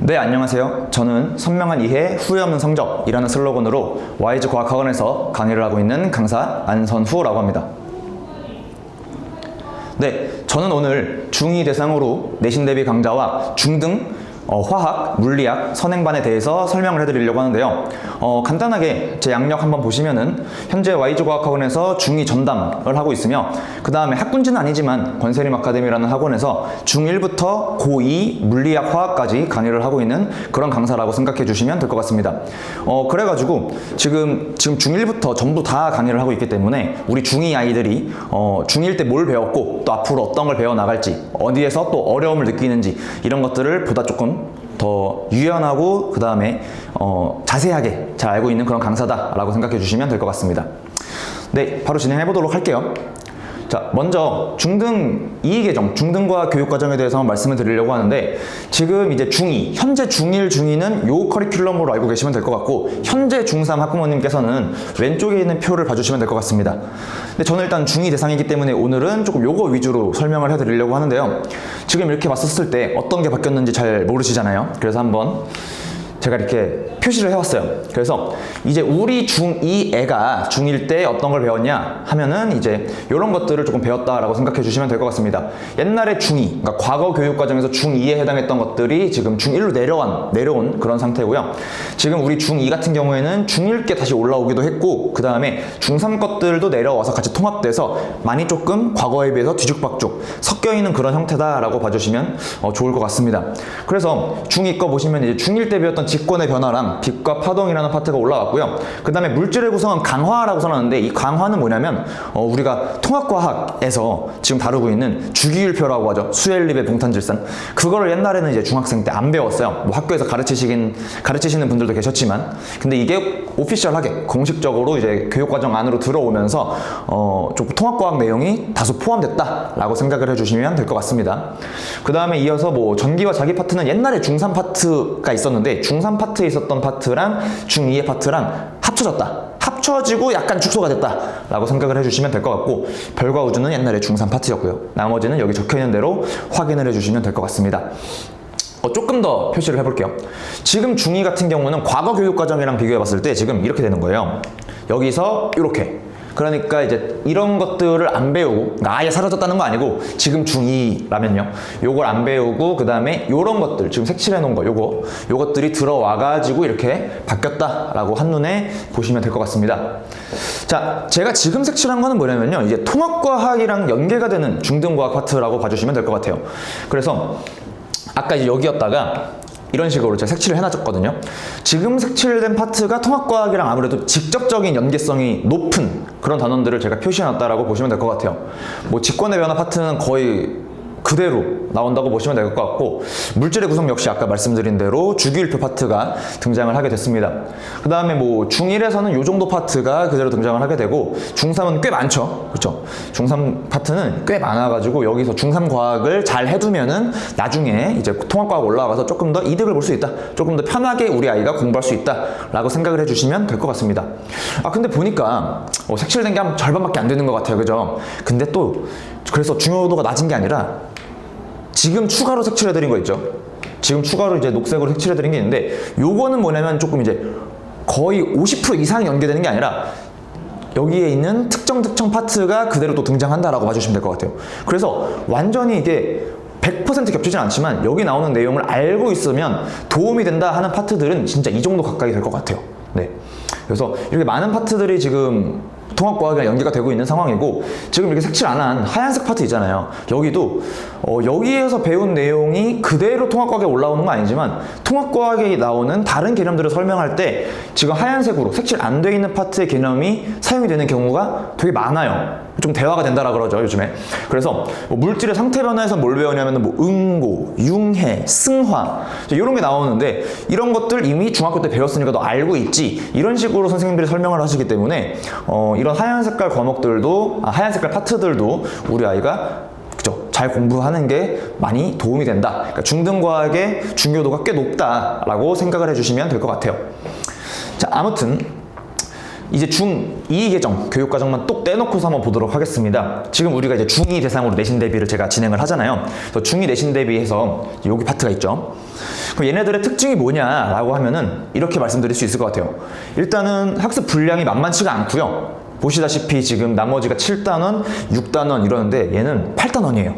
네, 안녕하세요. 저는 선명한 이해, 후회 없는 성적이라는 슬로건으로 와이즈 과학학원에서 강의를 하고 있는 강사 안선후라고 합니다. 네, 저는 오늘 중2 대상으로 내신 대비 강좌와 중등 화학, 물리학, 선행반에 대해서 설명을 해드리려고 하는데요. 간단하게 제 양력 한번 보시면은 현재 와이즈 과학학원에서 중2 전담을 하고 있으며 그 다음에 학군지는 아니지만 권세림 아카데미라는 학원에서 중1부터 고2 물리학, 화학까지 강의를 하고 있는 그런 강사라고 생각해 주시면 될 것 같습니다. 그래가지고 지금 중1부터 전부 다 강의를 하고 있기 때문에 우리 중2 아이들이 중1 때 뭘 배웠고 또 앞으로 어떤 걸 배워나갈지 어디에서 또 어려움을 느끼는지 이런 것들을 보다 조금 더 유연하고 그 다음에 자세하게 잘 알고 있는 그런 강사다라고 생각해 주시면 될 것 같습니다. 네, 바로 진행해 보도록 할게요. 자, 먼저 중등 이의계정, 중등과 교육과정에 대해서 한번 말씀을 드리려고 하는데 지금 이제 중2, 현재 중1, 중2는 요 커리큘럼으로 알고 계시면 될 것 같고 현재 중3 학부모님께서는 왼쪽에 있는 표를 봐주시면 될 것 같습니다. 근데 저는 일단 중2 대상이기 때문에 오늘은 조금 요거 위주로 설명을 해드리려고 하는데요. 지금 이렇게 봤었을 때 어떤 게 바뀌었는지 잘 모르시잖아요. 그래서 한번 제가 이렇게 표시를 해왔어요. 그래서 이제 우리 중2 애가 중1 때 어떤 걸 배웠냐 하면은 이제 이런 것들을 조금 배웠다라고 생각해 주시면 될 것 같습니다. 옛날에 중2, 그러니까 과거 교육 과정에서 중2에 해당했던 것들이 지금 중1로 내려온 그런 상태고요. 지금 우리 중2 같은 경우에는 중1께 다시 올라오기도 했고 그 다음에 중3 것들도 내려와서 같이 통합돼서 많이 조금 과거에 비해서 뒤죽박죽 섞여있는 그런 형태다라고 봐주시면 좋을 것 같습니다. 그래서 중2 거 보시면 이제 중1 때 배웠던 직권의 변화랑 빛과 파동이라는 파트가 올라왔고요. 그 다음에 물질의 구성은 강화라고 써놨는데 이 강화는 뭐냐면 우리가 통합과학에서 지금 다루고 있는 주기율표라고 하죠. 수엘립의 봉탄질산. 그거를 옛날에는 이제 중학생 때 안 배웠어요. 뭐 학교에서 가르치시는 분들도 계셨지만 근데 이게 오피셜하게 공식적으로 이제 교육과정 안으로 들어오면서 좀 통합과학 내용이 다소 포함됐다라고 생각을 해주시면 될 것 같습니다. 그 다음에 이어서 뭐 전기와 자기 파트는 옛날에 중3 파트가 있었는데 중3 파트에 있었던 파트랑 중2의 파트랑 합쳐지고 약간 축소가 됐다라고 생각을 해주시면 될 것 같고 별과 우주는 옛날에 중3 파트였고요. 나머지는 여기 적혀있는 대로 확인을 해주시면 될 것 같습니다. 조금 더 표시를 해볼게요. 지금 중2 같은 경우는 과거 교육과정이랑 비교해봤을 때 지금 이렇게 되는 거예요. 여기서 이렇게 그러니까 이제 이런 것들을 안 배우고 아예 사라졌다는 거 아니고 지금 중2라면요 요걸 안 배우고 그 다음에 요런 것들 지금 색칠해 놓은 거 요것들이 들어와 가지고 이렇게 바뀌었다라고 한눈에 보시면 될 것 같습니다. 자, 제가 지금 색칠한 거는 뭐냐면요 이제 통합과학이랑 연계가 되는 중등과학 파트라고 봐주시면 될 것 같아요. 그래서 아까 이제 여기였다가 이런 식으로 제가 색칠을 해놔줬거든요. 지금 색칠된 파트가 통합과학이랑 아무래도 직접적인 연계성이 높은 그런 단원들을 제가 표시해놨다라고 보시면 될 것 같아요. 뭐 직권의 변화 파트는 거의 그대로 나온다고 보시면 될 것 같고 물질의 구성 역시 아까 말씀드린 대로 주기율표 파트가 등장을 하게 됐습니다. 그 다음에 뭐 중1에서는 이 정도 파트가 그대로 등장을 하게 되고 중3은 꽤 많죠. 그렇죠? 중3 파트는 꽤 많아가지고 여기서 중3 과학을 잘 해두면은 나중에 이제 통합과학 올라가서 조금 더 이득을 볼 수 있다. 조금 더 편하게 우리 아이가 공부할 수 있다. 라고 생각을 해주시면 될 것 같습니다. 근데 보니까 색칠된 게 한 절반밖에 안 되는 것 같아요. 그죠? 근데 또 그래서 중요도가 낮은 게 아니라 지금 추가로 색칠해드린 거 있죠? 지금 추가로 이제 녹색으로 색칠해드린 게 있는데 요거는 뭐냐면 조금 이제 거의 50% 이상 연계되는 게 아니라 여기에 있는 특정 파트가 그대로 또 등장한다라고 봐주시면 될 것 같아요. 그래서 완전히 이게 100% 겹치진 않지만 여기 나오는 내용을 알고 있으면 도움이 된다 하는 파트들은 진짜 이 정도 가까이 될 것 같아요. 네. 그래서 이렇게 많은 파트들이 지금 통합과학이랑 연계가 되고 있는 상황이고 지금 이렇게 색칠 안 한 하얀색 파트 있잖아요. 여기도 여기에서 배운 내용이 그대로 통합과학에 올라오는 건 아니지만 통합과학에 나오는 다른 개념들을 설명할 때 지금 하얀색으로 색칠 안 돼 있는 파트의 개념이 사용이 되는 경우가 되게 많아요. 좀 대화가 된다라 그러죠 요즘에. 그래서 뭐 물질의 상태 변화에서 뭘 배우냐면 뭐 응고, 융해, 승화 이런 게 나오는데 이런 것들 이미 중학교 때 배웠으니까 너 알고 있지 이런 식으로 선생님들이 설명을 하시기 때문에 이런 하얀 색깔 과목들도 하얀 색깔 파트들도 우리 아이가 그죠? 잘 공부하는 게 많이 도움이 된다. 그러니까 중등과학의 중요도가 꽤 높다라고 생각을 해주시면 될 것 같아요. 자, 아무튼 이제 중2 계정, 교육과정만 똑 떼놓고서 한번 보도록 하겠습니다. 지금 우리가 이제 중2 대상으로 내신 대비를 제가 진행을 하잖아요. 그래서 중2 내신 대비해서 여기 파트가 있죠. 그럼 얘네들의 특징이 뭐냐라고 하면은 이렇게 말씀드릴 수 있을 것 같아요. 일단은 학습 분량이 만만치가 않고요. 보시다시피 지금 나머지가 7단원, 6단원 이러는데 얘는 8단원이에요.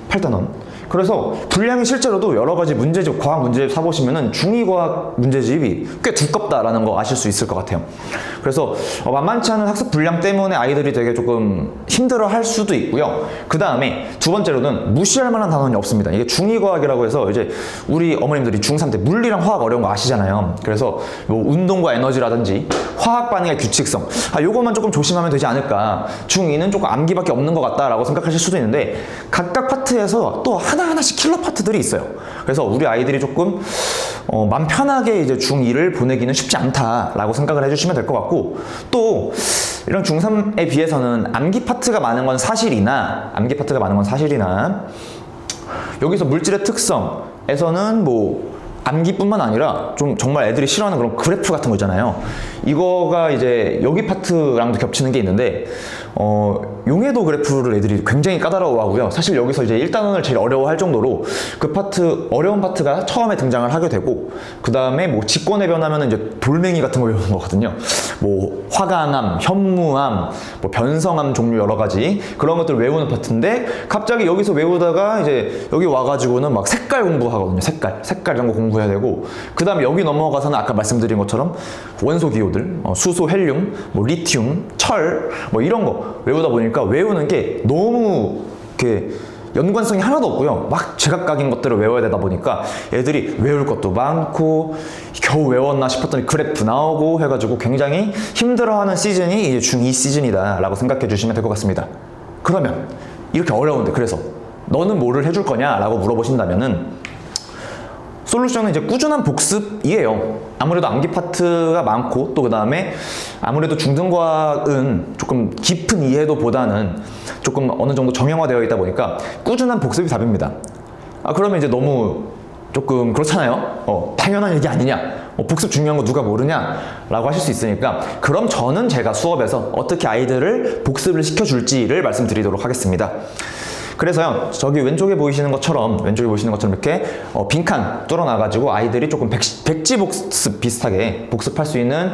8단원. 그래서 분량이 실제로도 여러 가지 문제집, 과학 문제집 사보시면은 중2 과학 문제집이 꽤 두껍다라는 거 아실 수 있을 것 같아요. 그래서 만만치 않은 학습 분량 때문에 아이들이 되게 조금 힘들어 할 수도 있고요. 그 다음에 두 번째로는 무시할 만한 단원이 없습니다. 이게 중2 과학이라고 해서 이제 우리 어머님들이 중3 때 물리랑 화학 어려운 거 아시잖아요. 그래서 뭐 운동과 에너지라든지 화학 반응의 규칙성, 요것만 조금 조심하면 되지 않을까. 중2는 조금 암기밖에 없는 것 같다라고 생각하실 수도 있는데 각각 파트에서 또 하나하나씩 킬러 파트들이 있어요. 그래서 우리 아이들이 조금 맘 편하게 이제 중2를 보내기는 쉽지 않다라고 생각을 해주시면 될 것 같고, 또 이런 중3에 비해서는 암기 파트가 많은 건 사실이나 여기서 물질의 특성에서는 뭐 암기뿐만 아니라 좀 정말 애들이 싫어하는 그런 그래프 같은 거 있잖아요. 이거가 이제 여기 파트랑도 겹치는 게 있는데 용해도 그래프를 애들이 굉장히 까다로워하고요. 사실 여기서 이제 1단원을 제일 어려워할 정도로 그 파트, 어려운 파트가 처음에 등장을 하게 되고, 그 다음에 뭐 직권의 변하면 이제 돌멩이 같은 거 외우는 거거든요. 뭐 화간암, 현무암, 뭐 변성암 종류 여러 가지 그런 것들을 외우는 파트인데, 갑자기 여기서 외우다가 이제 여기 와가지고는 막 색깔 공부하거든요. 색깔 이런 거 공부해야 되고, 그 다음에 여기 넘어가서는 아까 말씀드린 것처럼 원소 기호들, 수소, 헬륨, 뭐 리튬, 철, 뭐 이런 거 외우다 보니까 외우는 게 너무 이렇게 연관성이 하나도 없고요. 막 제각각인 것들을 외워야 되다 보니까 애들이 외울 것도 많고 겨우 외웠나 싶었더니 그래프 나오고 해가지고 굉장히 힘들어하는 시즌이 이제 중2 시즌이다 라고 생각해 주시면 될 것 같습니다. 그러면 이렇게 어려운데 그래서 너는 뭐를 해줄 거냐 라고 물어보신다면은 솔루션은 이제 꾸준한 복습이에요. 아무래도 암기 파트가 많고, 또 그 다음에 아무래도 중등과학은 조금 깊은 이해도보다는 조금 어느 정도 정형화되어 있다 보니까 꾸준한 복습이 답입니다. 그러면 이제 너무 조금 그렇잖아요. 당연한 얘기 아니냐, 복습 중요한 거 누가 모르냐 라고 하실 수 있으니까, 그럼 저는 제가 수업에서 어떻게 아이들을 복습을 시켜줄지를 말씀드리도록 하겠습니다. 그래서요, 저기 왼쪽에 보이시는 것처럼 이렇게 빈칸 뚫어놔가지고 아이들이 조금 백지 복습 비슷하게 복습할 수 있는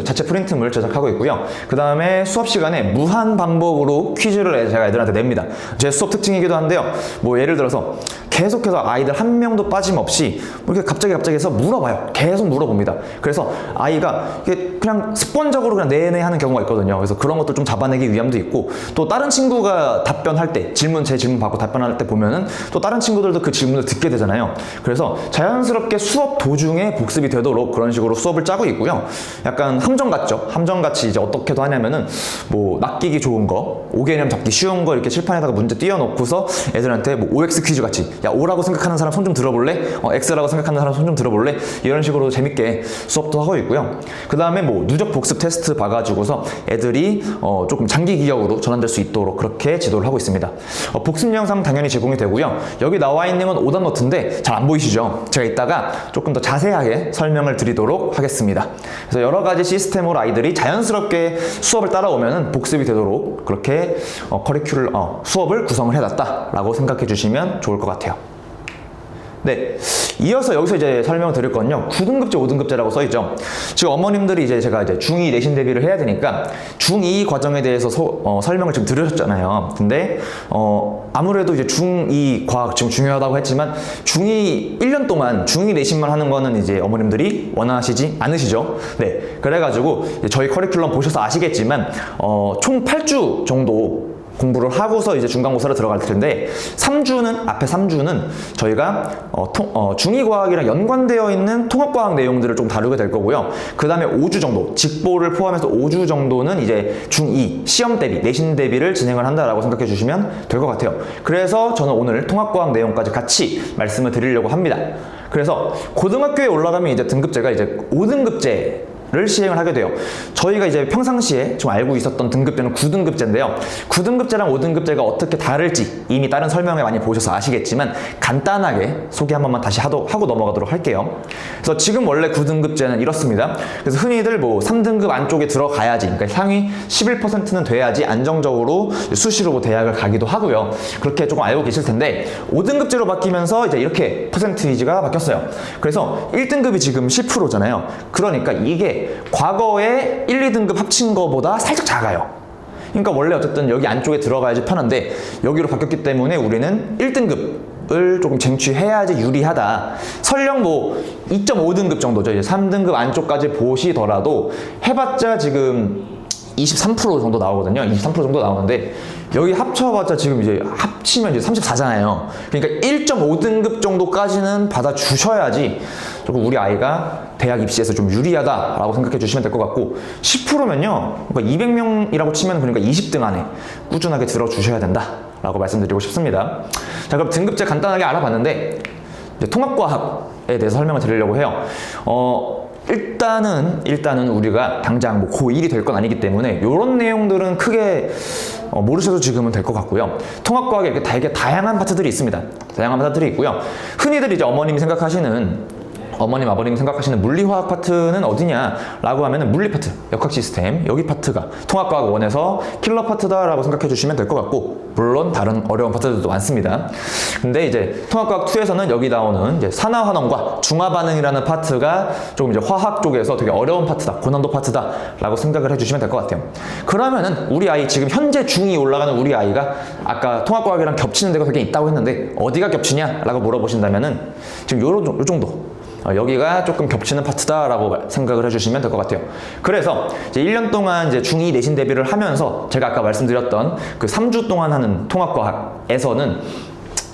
자체 프린트물 제작하고 있고요. 그 다음에 수업 시간에 무한 반복으로 퀴즈를 제가 애들한테 냅니다. 제 수업 특징이기도 한데요. 뭐 예를 들어서 계속해서 아이들 한 명도 빠짐없이 이렇게 갑자기 해서 물어봐요. 계속 물어봅니다. 그래서 아이가 이게 그냥 습관적으로 그냥 내내 하는 경우가 있거든요. 그래서 그런 것도 좀 잡아내기 위함도 있고, 또 다른 친구가 답변할 때 제 질문 받고 답변할 때 보면은 또 다른 친구들도 그 질문을 듣게 되잖아요. 그래서 자연스럽게 수업 도중에 복습이 되도록 그런 식으로 수업을 짜고 있고요. 약간 함정 같죠? 함정같이 이제 어떻게도 하냐면은 뭐 낚이기 좋은 거, 오개념 잡기 쉬운 거 이렇게 칠판에다가 문제 띄워놓고서 애들한테 뭐 OX 퀴즈 같이, 야 O라고 생각하는 사람 손 좀 들어볼래? X라고 생각하는 사람 손 좀 들어볼래? 이런 식으로 재밌게 수업도 하고 있고요. 그 다음에 뭐 누적 복습 테스트 봐가지고서 애들이 조금 장기 기억으로 전환될 수 있도록 그렇게 지도를 하고 있습니다. 복습 영상 당연히 제공이 되고요. 여기 나와 있는 건 오답 노트인데 잘 안 보이시죠? 제가 이따가 조금 더 자세하게 설명을 드리도록 하겠습니다. 그래서 여러 가지 시스템으로 아이들이 자연스럽게 수업을 따라오면 복습이 되도록 그렇게 수업을 구성을 해놨다라고 생각해 주시면 좋을 것 같아요. 네, 이어서 여기서 이제 설명을 드릴 건요, 9등급제, 5등급제라고 써있죠. 지금 어머님들이 이제 제가 이제 중2 내신 대비를 해야 되니까 중2 과정에 대해서 설명을 지금 들으셨잖아요. 근데 아무래도 이제 중2 과학 지금 중요하다고 했지만 중2 1년 동안 중2 내신만 하는 거는 이제 어머님들이 원하시지 않으시죠. 네, 그래가지고 저희 커리큘럼 보셔서 아시겠지만 총 8주 정도 공부를 하고서 이제 중간고사로 들어갈 텐데, 앞에 3주는 저희가 중2과학이랑 연관되어 있는 통합과학 내용들을 좀 다루게 될 거고요. 그 다음에 5주 정도, 직보를 포함해서 5주 정도는 이제 중2 시험 대비, 내신 대비를 진행을 한다라고 생각해 주시면 될 것 같아요. 그래서 저는 오늘 통합과학 내용까지 같이 말씀을 드리려고 합니다. 그래서 고등학교에 올라가면 이제 등급제가 이제 5등급제 등급제를 시행을 하게 돼요. 저희가 이제 평상시에 좀 알고 있었던 등급제는 9등급제인데요. 9등급제랑 5등급제가 어떻게 다를지 이미 다른 설명에 많이 보셔서 아시겠지만 간단하게 소개 한 번만 다시 하고 넘어가도록 할게요. 그래서 지금 원래 9등급제는 이렇습니다. 그래서 흔히들 뭐 3등급 안쪽에 들어가야지, 그러니까 상위 11%는 돼야지 안정적으로 수시로 뭐 대학을 가기도 하고요. 그렇게 조금 알고 계실 텐데 5등급제로 바뀌면서 이제 이렇게 퍼센티지가 바뀌었어요. 그래서 1등급이 지금 10%잖아요. 그러니까 이게 과거에 1, 2등급 합친 거보다 살짝 작아요. 그러니까 원래 어쨌든 여기 안쪽에 들어가야지 편한데 여기로 바뀌었기 때문에 우리는 1등급을 조금 쟁취해야지 유리하다. 설령 뭐 2.5등급 정도죠. 이제 3등급 안쪽까지 보시더라도 해봤자 지금 23% 정도 나오거든요. 23% 정도 나오는데 여기 합쳐봤자 지금 이제 합치면 이제 34잖아요. 그러니까 1.5등급 정도까지는 받아주셔야지 조금 우리 아이가 대학 입시에서 좀 유리하다라고 생각해 주시면 될 것 같고 10%면요. 그러니까 200명이라고 치면 그러니까 20등 안에 꾸준하게 들어주셔야 된다라고 말씀드리고 싶습니다. 자, 그럼 등급제 간단하게 알아봤는데 이제 통합과학에 대해서 설명을 드리려고 해요. 일단은 우리가 당장 뭐 고1이 될 건 아니기 때문에 이런 내용들은 크게 모르셔도 지금은 될 것 같고요. 통합과학에 이렇게 되게 다양한 파트들이 있습니다. 다양한 파트들이 있고요. 흔히들 이제 어머님이 생각하시는 어머님, 아버님 생각하시는 물리화학 파트는 어디냐라고 하면은 물리 파트, 역학 시스템, 여기 파트가 통합과학 1에서 킬러 파트다라고 생각해 주시면 될 것 같고, 물론 다른 어려운 파트들도 많습니다. 근데 이제 통합과학 2에서는 여기 나오는 이제 산화환원과 중화반응이라는 파트가 조금 이제 화학 쪽에서 되게 어려운 파트다, 고난도 파트다라고 생각을 해 주시면 될 것 같아요. 그러면은 우리 아이 지금 현재 중2 올라가는 우리 아이가 아까 통합과학이랑 겹치는 데가 되게 있다고 했는데 어디가 겹치냐라고 물어보신다면은 지금 요 정도. 여기가 조금 겹치는 파트다라고 생각을 해주시면 될 것 같아요. 그래서 이제 1년 동안 이제 중2 내신 대비를 하면서 제가 아까 말씀드렸던 그 3주 동안 하는 통합과학에서는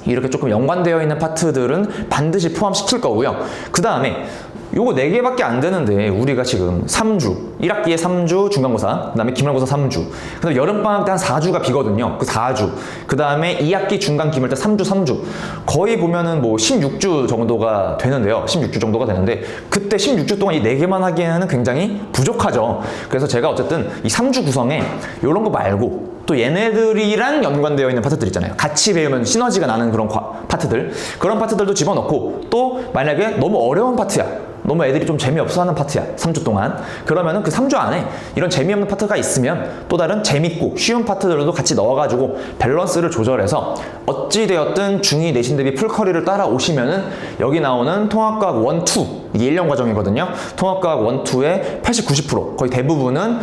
이렇게 조금 연관되어 있는 파트들은 반드시 포함시킬 거고요. 그 다음에 요거 4개밖에 안 되는데 우리가 지금 3주, 1학기에 3주 중간고사, 그 다음에 기말고사 3주, 그 다음에 여름방학 때 한 4주가 비거든요. 그 4주. 그 다음에 2학기 중간 기말 때 3주. 거의 보면은 뭐 16주 정도가 되는데요. 16주 정도가 되는데 그때 16주 동안 이 4개만 하기에는 굉장히 부족하죠. 그래서 제가 어쨌든 이 3주 구성에 요런 거 말고 또 얘네들이랑 연관되어 있는 파트들 있잖아요. 같이 배우면 시너지가 나는 그런 파트들, 그런 파트들도 집어넣고, 또 만약에 너무 어려운 파트야, 너무 애들이 좀 재미없어 하는 파트야, 3주 동안, 그러면은 그 3주 안에 이런 재미없는 파트가 있으면 또 다른 재밌고 쉬운 파트들도 같이 넣어가지고 밸런스를 조절해서 어찌되었든 중2 내신 대비 풀커리를 따라오시면은 여기 나오는 통합과학 1, 2, 이게 1년 과정이거든요. 통합과학 1, 2의 80, 90% 거의 대부분은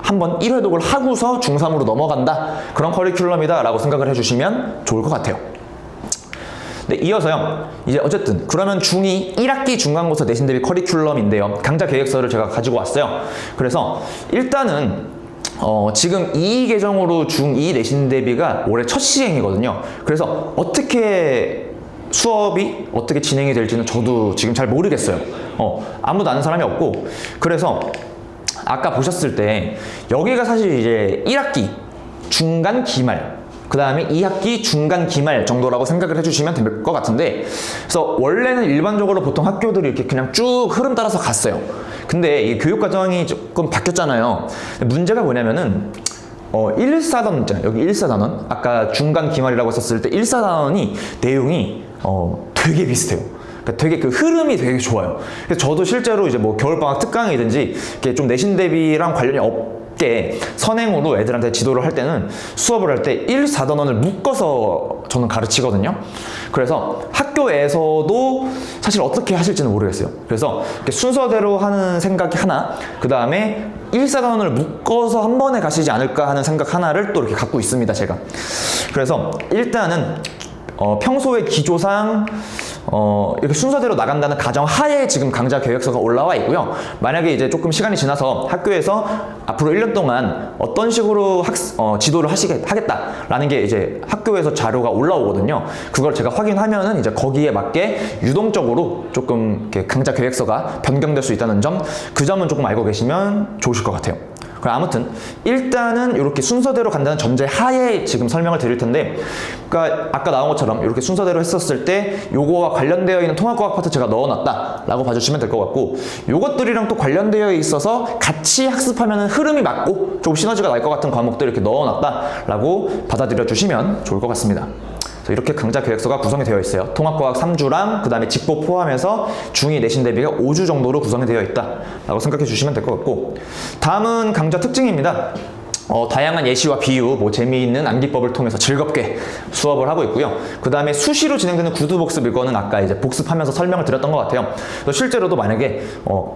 한번 1회독을 하고서 중3으로 넘어간다, 그런 커리큘럼이다 라고 생각을 해주시면 좋을 것 같아요. 네, 이어서요. 이제 어쨌든 그러면 중2 1학기 중간고사 내신 대비 커리큘럼인데요. 강좌 계획서를 제가 가지고 왔어요. 그래서 일단은 지금 2 계정으로 중2 내신 대비가 올해 첫 시행이거든요. 그래서 수업이 어떻게 진행이 될지는 저도 지금 잘 모르겠어요. 아무도 아는 사람이 없고, 그래서 아까 보셨을 때 여기가 사실 이제 1학기 중간 기말, 그 다음에 2학기 중간 기말 정도라고 생각을 해주시면 될 것 같은데, 그래서 원래는 일반적으로 보통 학교들이 이렇게 그냥 쭉 흐름 따라서 갔어요. 근데 이 교육과정이 조금 바뀌었잖아요. 문제가 뭐냐면은 1사단 있잖아요. 여기 1사단원, 아까 중간 기말이라고 했었을 때 1사단원이 내용이 되게 비슷해요. 그러니까 되게 그 흐름이 되게 좋아요. 그래서 저도 실제로 이제 뭐 겨울방학 특강이든지 이렇게 좀 내신 대비랑 관련이 없게 선행으로 애들한테 지도를 할 때는, 수업을 할 때 1사단원을 묶어서 저는 가르치거든요. 그래서 학교에서도 사실 어떻게 하실지는 모르겠어요. 그래서 이렇게 순서대로 하는 생각이 하나, 그 다음에 1사단원을 묶어서 한 번에 가시지 않을까 하는 생각 하나를 또 이렇게 갖고 있습니다, 제가. 그래서 일단은 평소의 기조상 이렇게 순서대로 나간다는 가정 하에 지금 강좌 계획서가 올라와 있고요. 만약에 이제 조금 시간이 지나서 학교에서 앞으로 1년 동안 어떤 식으로 지도를 하겠다라는 게 이제 학교에서 자료가 올라오거든요. 그걸 제가 확인하면은 이제 거기에 맞게 유동적으로 조금 이렇게 강좌 계획서가 변경될 수 있다는 점, 그 점은 조금 알고 계시면 좋으실 것 같아요. 그럼 아무튼 일단은 이렇게 순서대로 간다는 전제 하에 지금 설명을 드릴 텐데, 그러니까 아까 나온 것처럼 이렇게 순서대로 했었을 때 요거와 관련되어 있는 통합과학 파트 제가 넣어놨다 라고 봐주시면 될 것 같고, 요것들이랑 또 관련되어 있어서 같이 학습하면 흐름이 맞고 조금 시너지가 날 것 같은 과목들 이렇게 넣어놨다 라고 받아들여 주시면 좋을 것 같습니다. 이렇게 강좌 계획서가 구성이 되어 있어요. 통합과학 3주랑 그 다음에 직보 포함해서 중2 내신 대비가 5주 정도로 구성이 되어 있다 라고 생각해 주시면 될 것 같고, 다음은 강좌 특징입니다. 다양한 예시와 비유, 재미있는 암기법을 통해서 즐겁게 수업을 하고 있고요. 그 다음에 수시로 진행되는 구두 복습, 이거는 아까 이제 복습하면서 설명을 드렸던 것 같아요. 실제로도 만약에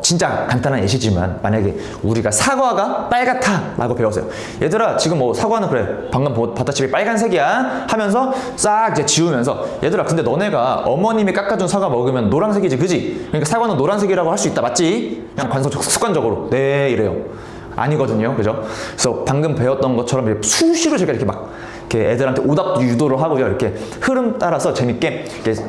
진짜 간단한 예시지만, 만약에 우리가 사과가 빨갛다 라고 배웠어요. 얘들아 지금 사과는 그래 방금 바다칩이 빨간색이야 하면서 싹 이제 지우면서, 얘들아 근데 너네가 어머님이 깎아준 사과 먹으면 노란색이지 그지? 그러니까 사과는 노란색이라고 할 수 있다 맞지? 그냥 습관적으로 네 이래요. 아니거든요, 그죠? 그래서 방금 배웠던 것처럼 수시로 제가 이렇게 막 이렇게 애들한테 오답 유도를 하고요, 이렇게 흐름 따라서 재밌게 이렇게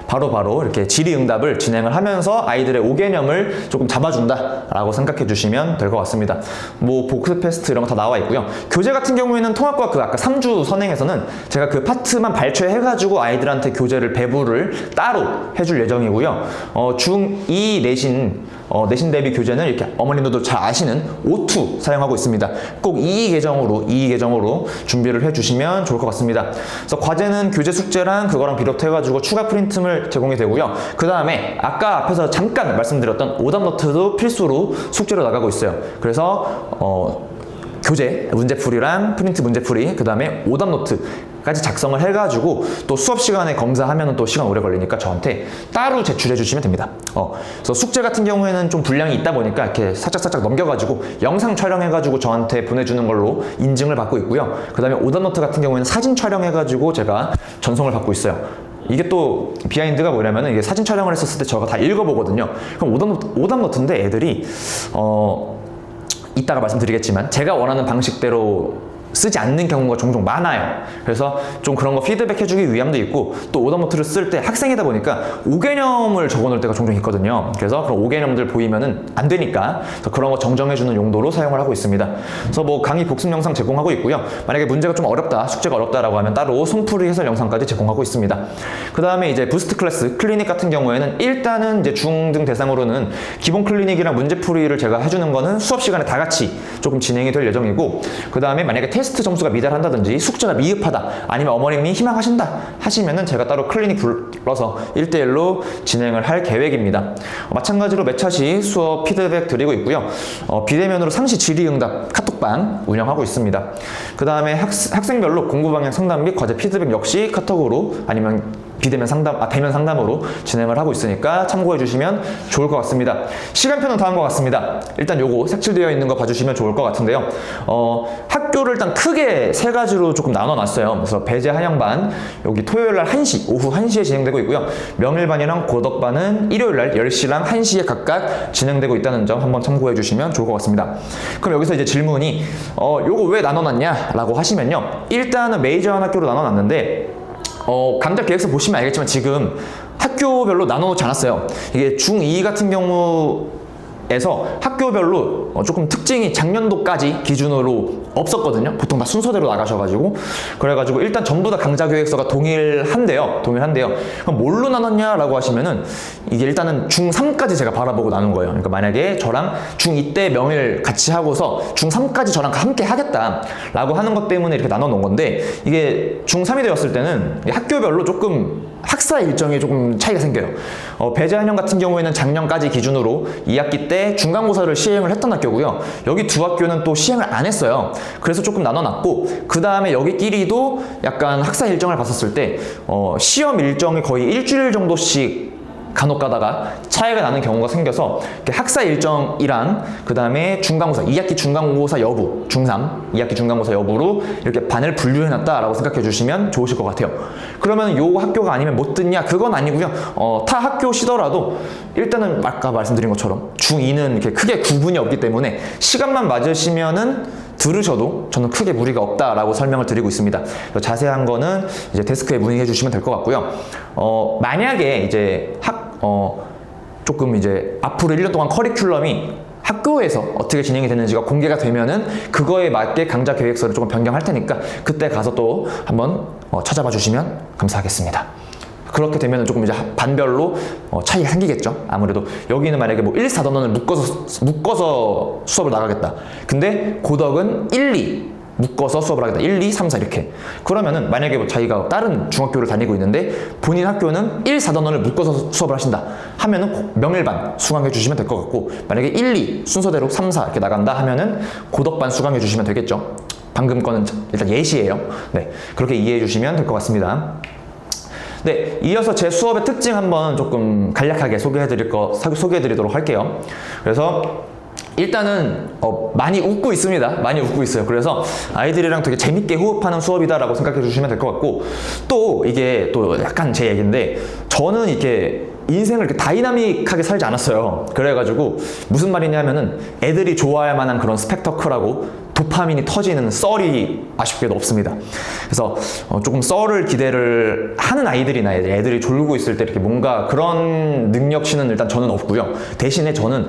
바로바로 이렇게 질의응답을 진행을 하면서 아이들의 오개념을 조금 잡아준다라고 생각해 주시면 될 것 같습니다. 복습 테스트 이런 거 다 나와 있고요. 교재 같은 경우에는 통합과학 아까 3주 선행에서는 제가 그 파트만 발췌해가지고 아이들한테 교재를 배부를 따로 해줄 예정이고요. 중2 내신 대비 교재는 이렇게 어머님들도 잘 아시는 O2 사용하고 있습니다. 꼭 2이 계정으로 준비를 해주시면 좋을 것 같습니다. 그래서 과제는 교재 숙제랑 그거랑 비롯해가지고 추가 프린트물 제공이 되고요. 그 다음에 아까 앞에서 잠깐 말씀드렸던 오답 노트도 필수로 숙제로 나가고 있어요. 그래서 교재 문제풀이랑 프린트 문제풀이, 그 다음에 오답 노트까지 작성을 해가지고 또 수업 시간에 검사하면 또 시간 오래 걸리니까 저한테 따로 제출해 주시면 됩니다. 그래서 숙제 같은 경우에는 좀 분량이 있다 보니까 이렇게 살짝 넘겨가지고 영상 촬영해가지고 저한테 보내주는 걸로 인증을 받고 있고요. 그 다음에 오답 노트 같은 경우에는 사진 촬영해가지고 제가 전송을 받고 있어요. 이게 또 비하인드가 뭐냐면은, 이게 사진 촬영을 했었을 때 제가 다 읽어보거든요. 그럼 오답 노트인데 애들이 이따가 말씀드리겠지만 제가 원하는 방식대로 쓰지 않는 경우가 종종 많아요. 그래서 좀 그런 거 피드백 해주기 위함도 있고, 또 오답 노트를 쓸 때 학생이다 보니까 오개념을 적어놓을 때가 종종 있거든요. 그래서 그런 오개념들 보이면은 안 되니까 그래서 그런 거 정정해주는 용도로 사용을 하고 있습니다. 그래서 강의 복습 영상 제공하고 있고요. 만약에 문제가 좀 어렵다, 숙제가 어렵다라고 하면 따로 손풀이 해설 영상까지 제공하고 있습니다. 그 다음에 이제 부스트 클래스 클리닉 같은 경우에는 일단은 이제 중등 대상으로는 기본 클리닉이랑 문제풀이를 제가 해주는 거는 수업 시간에 다 같이 조금 진행이 될 예정이고, 그 다음에 만약에 테스트 점수가 미달한다든지 숙제가 미흡하다, 아니면 어머님이 희망하신다 하시면은 제가 따로 클리닉 불러서 1대1로 진행을 할 계획입니다. 마찬가지로 매 차시 수업 피드백 드리고 있고요. 비대면으로 상시 질의응답 카톡방 운영하고 있습니다. 그 다음에 학생별로 공부 방향 상담 및 과제 피드백 역시 카톡으로 아니면 대면 상담으로 진행을 하고 있으니까 참고해 주시면 좋을 것 같습니다. 시간표는 다음과 같습니다. 일단 요거 색칠되어 있는 거 봐주시면 좋을 것 같은데요. 학교를 일단 크게 세 가지로 조금 나눠놨어요. 그래서 배제 한영반 여기 토요일날 1시, 오후 1시에 진행되고 있고요. 명일반이랑 고덕반은 일요일날 10시랑 1시에 각각 진행되고 있다는 점 한번 참고해 주시면 좋을 것 같습니다. 그럼 여기서 이제 질문이 요거 왜 나눠놨냐 라고 하시면요, 일단은 메이저한 학교로 나눠놨는데 강좌 계획서 보시면 알겠지만 지금 학교별로 나눠놓지 않았어요. 이게 중2 같은 경우에서 학교별로 조금 특징이 작년도까지 기준으로 없었거든요. 보통 다 순서대로 나가셔가지고. 그래가지고 일단 전부 다 강좌 계획서가 동일한데요. 그럼 뭘로 나눴냐라고 하시면은, 이게 일단은 중3까지 제가 바라보고 나눈 거예요. 그러니까 만약에 저랑 중2 때 명일 같이 하고서 중3까지 저랑 함께 하겠다라고 하는 것 때문에 이렇게 나눠 놓은 건데, 이게 중3이 되었을 때는 학교별로 조금 학사 일정이 조금 차이가 생겨요. 배제 한영 같은 경우에는 작년까지 기준으로 2학기 때 중간고사를 시행을 했던 학교고요. 여기 두 학교는 또 시행을 안 했어요. 그래서 조금 나눠놨고, 그 다음에 여기끼리도 약간 학사 일정을 봤었을 때 시험 일정이 거의 일주일 정도씩 간혹 가다가 차이가 나는 경우가 생겨서 학사 일정이랑 그 다음에 중간고사, 2학기 중간고사 여부, 중3 2학기 중간고사 여부로 이렇게 반을 분류해놨다라고 생각해 주시면 좋으실 것 같아요. 그러면 요 학교가 아니면 못 듣냐? 그건 아니고요. 타 학교시더라도 일단은 아까 말씀드린 것처럼 중2는 이렇게 크게 구분이 없기 때문에 시간만 맞으시면은 들으셔도 저는 크게 무리가 없다라고 설명을 드리고 있습니다. 자세한 거는 이제 데스크에 문의해 주시면 될 것 같고요. 만약에 이제 조금 이제 앞으로 1년 동안 커리큘럼이 학교에서 어떻게 진행이 되는지가 공개가 되면은 그거에 맞게 강좌 계획서를 조금 변경할 테니까 그때 가서 또 한번 찾아봐 주시면 감사하겠습니다. 그렇게 되면 조금 이제 반별로 차이가 생기겠죠. 아무래도 여기는 만약에 뭐 1, 4단원을 묶어서 수업을 나가겠다. 근데 고덕은 1, 2 묶어서 수업을 하겠다. 1, 2, 3, 4 이렇게. 그러면은 만약에 뭐 자기가 다른 중학교를 다니고 있는데 본인 학교는 1, 4단원을 묶어서 수업을 하신다 하면은 명일반 수강해 주시면 될 것 같고, 만약에 1, 2 순서대로 3, 4 이렇게 나간다 하면은 고덕반 수강해 주시면 되겠죠. 방금 거는 일단 예시예요. 네, 그렇게 이해해 주시면 될 것 같습니다. 네, 이어서 제 수업의 특징 한번 조금 간략하게 소개해드리도록 할게요. 그래서 일단은 많이 웃고 있습니다. 많이 웃고 있어요. 그래서 아이들이랑 되게 재밌게 호흡하는 수업이다라고 생각해 주시면 될 것 같고, 또 이게 또 약간 제 얘기인데 저는 이렇게 인생을 이렇게 다이나믹하게 살지 않았어요. 그래가지고 무슨 말이냐면은 애들이 좋아할 만한 그런 스펙터클하고 도파민이 터지는 썰이 아쉽게도 없습니다. 그래서 조금 썰을 기대를 하는 아이들이나 애들이 졸고 있을 때 이렇게 뭔가 그런 능력치는 일단 저는 없고요. 대신에 저는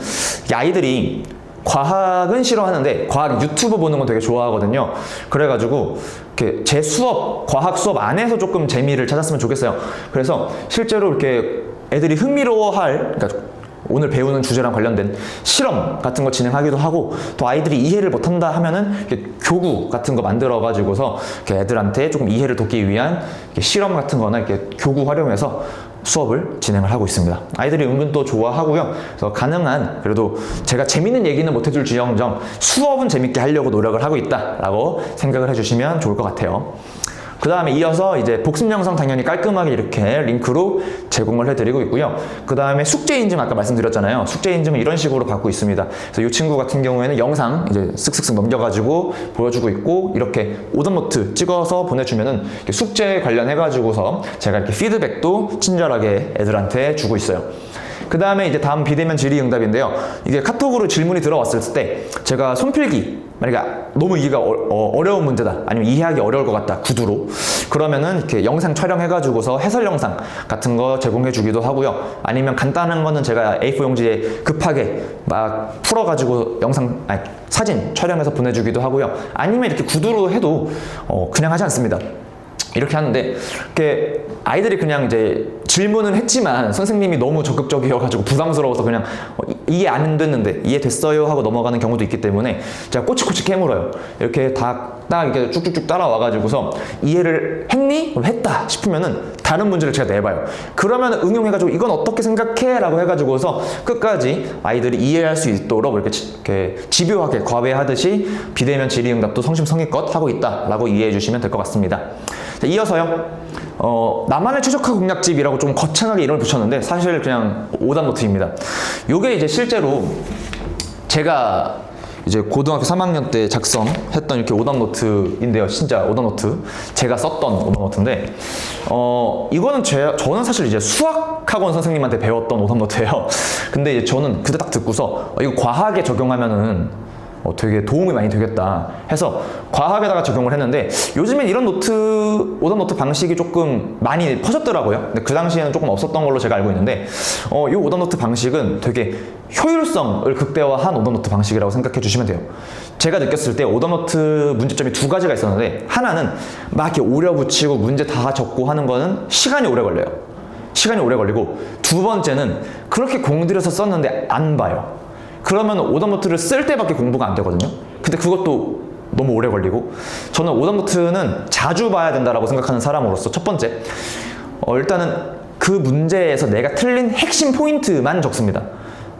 아이들이 과학은 싫어하는데 과학 유튜브 보는 건 되게 좋아하거든요. 그래가지고 이렇게 제 수업, 과학 수업 안에서 조금 재미를 찾았으면 좋겠어요. 그래서 실제로 이렇게 애들이 흥미로워할, 그러니까 오늘 배우는 주제랑 관련된 실험 같은 거 진행하기도 하고, 또 아이들이 이해를 못한다 하면은 이렇게 교구 같은 거 만들어 가지고서 이렇게 애들한테 조금 이해를 돕기 위한 이렇게 실험 같은 거나 이렇게 교구 활용해서 수업을 진행을 하고 있습니다. 아이들이 은근 또 좋아하고요. 그래서 가능한, 그래도 제가 재밌는 얘기는 못 해줄 지언정 수업은 재밌게 하려고 노력을 하고 있다라고 생각을 해주시면 좋을 것 같아요. 그 다음에 이어서 이제 복습 영상 당연히 깔끔하게 이렇게 링크로 제공을 해드리고 있고요. 그 다음에 숙제 인증 아까 말씀드렸잖아요. 숙제 인증은 이런 식으로 받고 있습니다. 그래서 이 친구 같은 경우에는 영상 이제 쓱쓱쓱 넘겨가지고 보여주고 있고, 이렇게 오답노트 찍어서 보내주면은 숙제 관련해가지고서 제가 이렇게 피드백도 친절하게 애들한테 주고 있어요. 그 다음에 이제 다음 비대면 질의응답인데요. 이게 카톡으로 질문이 들어왔을 때 제가 손필기, 만약에 너무 이해가 어려운 문제다, 아니면 이해하기 어려울 것 같다, 구두로, 그러면은 이렇게 영상 촬영해가지고서 해설 영상 같은 거 제공해 주기도 하고요. 아니면 간단한 거는 제가 A4 용지에 급하게 막 풀어가지고 사진 촬영해서 보내주기도 하고요. 아니면 이렇게 구두로 해도 그냥 하지 않습니다. 이렇게 하는데, 이렇게 아이들이 그냥 이제 질문은 했지만 선생님이 너무 적극적이어가지고 부담스러워서 그냥 이해 안 됐는데 이해됐어요 하고 넘어가는 경우도 있기 때문에 제가 꼬치꼬치 깨물어요. 이렇게 딱 이렇게 쭉쭉쭉 따라와가지고서 이해를 했니? 했다 싶으면은 다른 문제를 제가 내봐요. 그러면 응용해가지고 이건 어떻게 생각해? 라고 해가지고서 끝까지 아이들이 이해할 수 있도록 이렇게 집요하게 과외하듯이 비대면 질의응답도 성심성의껏 하고 있다라고 이해해 주시면 될 것 같습니다. 자, 이어서요. 나만의 최적화 공략집이라고 좀 거창하게 이름을 붙였는데 사실 그냥 오답노트입니다. 요게 이제 실제로 제가 이제 고등학교 3학년 때 작성했던 이렇게 오답노트인데요. 진짜 오답노트. 제가 썼던 오답노트인데, 이거는 저는 사실 이제 수학학원 선생님한테 배웠던 오답노트예요. 근데 이제 저는 그때 딱 듣고서 이거 과학에 적용하면은 되게 도움이 많이 되겠다 해서 과학에다가 적용을 했는데, 요즘엔 이런 오답노트 방식이 조금 많이 퍼졌더라고요. 근데 그 당시에는 조금 없었던 걸로 제가 알고 있는데, 이 오답노트 방식은 되게 효율성을 극대화한 오답노트 방식이라고 생각해 주시면 돼요. 제가 느꼈을 때 오답노트 문제점이 두 가지가 있었는데, 하나는 막 이렇게 오려붙이고 문제 다 적고 하는 거는 시간이 오래 걸려요. 시간이 오래 걸리고, 두 번째는 그렇게 공들여서 썼는데 안 봐요. 그러면 오답노트를 쓸 때밖에 공부가 안 되거든요. 근데 그것도 너무 오래 걸리고, 저는 오답노트는 자주 봐야 된다라고 생각하는 사람으로서 첫 번째, 일단은 그 문제에서 내가 틀린 핵심 포인트만 적습니다.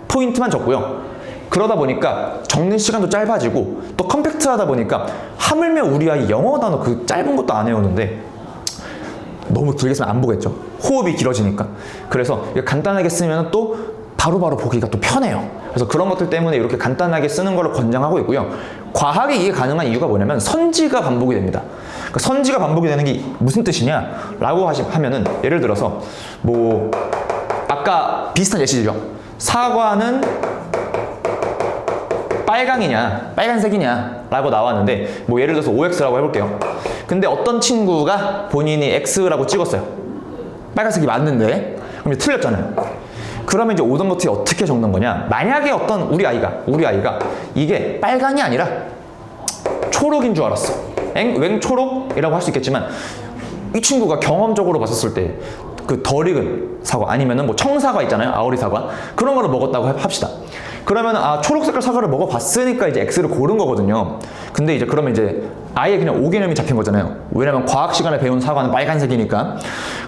포인트만 적고요. 그러다 보니까 적는 시간도 짧아지고, 또 컴팩트하다 보니까 하물며 우리 아이 영어 단어 그 짧은 것도 안 외우는데 너무 길게 쓰면 안 보겠죠. 호흡이 길어지니까. 그래서 간단하게 쓰면 또 바로바로 보기가 또 편해요. 그래서 그런 것들 때문에 이렇게 간단하게 쓰는 걸 권장하고 있고요. 과하게 이해 가능한 이유가 뭐냐면 선지가 반복이 됩니다. 그러니까 선지가 반복이 되는 게 무슨 뜻이냐 라고 하면은, 예를 들어서 뭐 아까 비슷한 예시죠. 사과는 빨강이냐 빨간색이냐 라고 나왔는데, 뭐 예를 들어서 OX라고 해볼게요. 근데 어떤 친구가 본인이 X라고 찍었어요. 빨간색이 맞는데, 그럼 틀렸잖아요. 그러면 이제 오답노트에 어떻게 적는 거냐? 만약에 어떤 우리 아이가 이게 빨강이 아니라 초록인 줄 알았어. 웽 초록이라고 할 수 있겠지만 이 친구가 경험적으로 봤었을 때 그 덜 익은 사과 아니면은 뭐 청사과 있잖아요. 아오리 사과. 그런 거를 먹었다고 합시다. 그러면 초록 색깔 사과를 먹어봤으니까 이제 X를 고른 거거든요. 근데 이제 그러면 이제 아예 그냥 오개념이 잡힌 거잖아요. 왜냐면 과학 시간에 배운 사과는 빨간색이니까.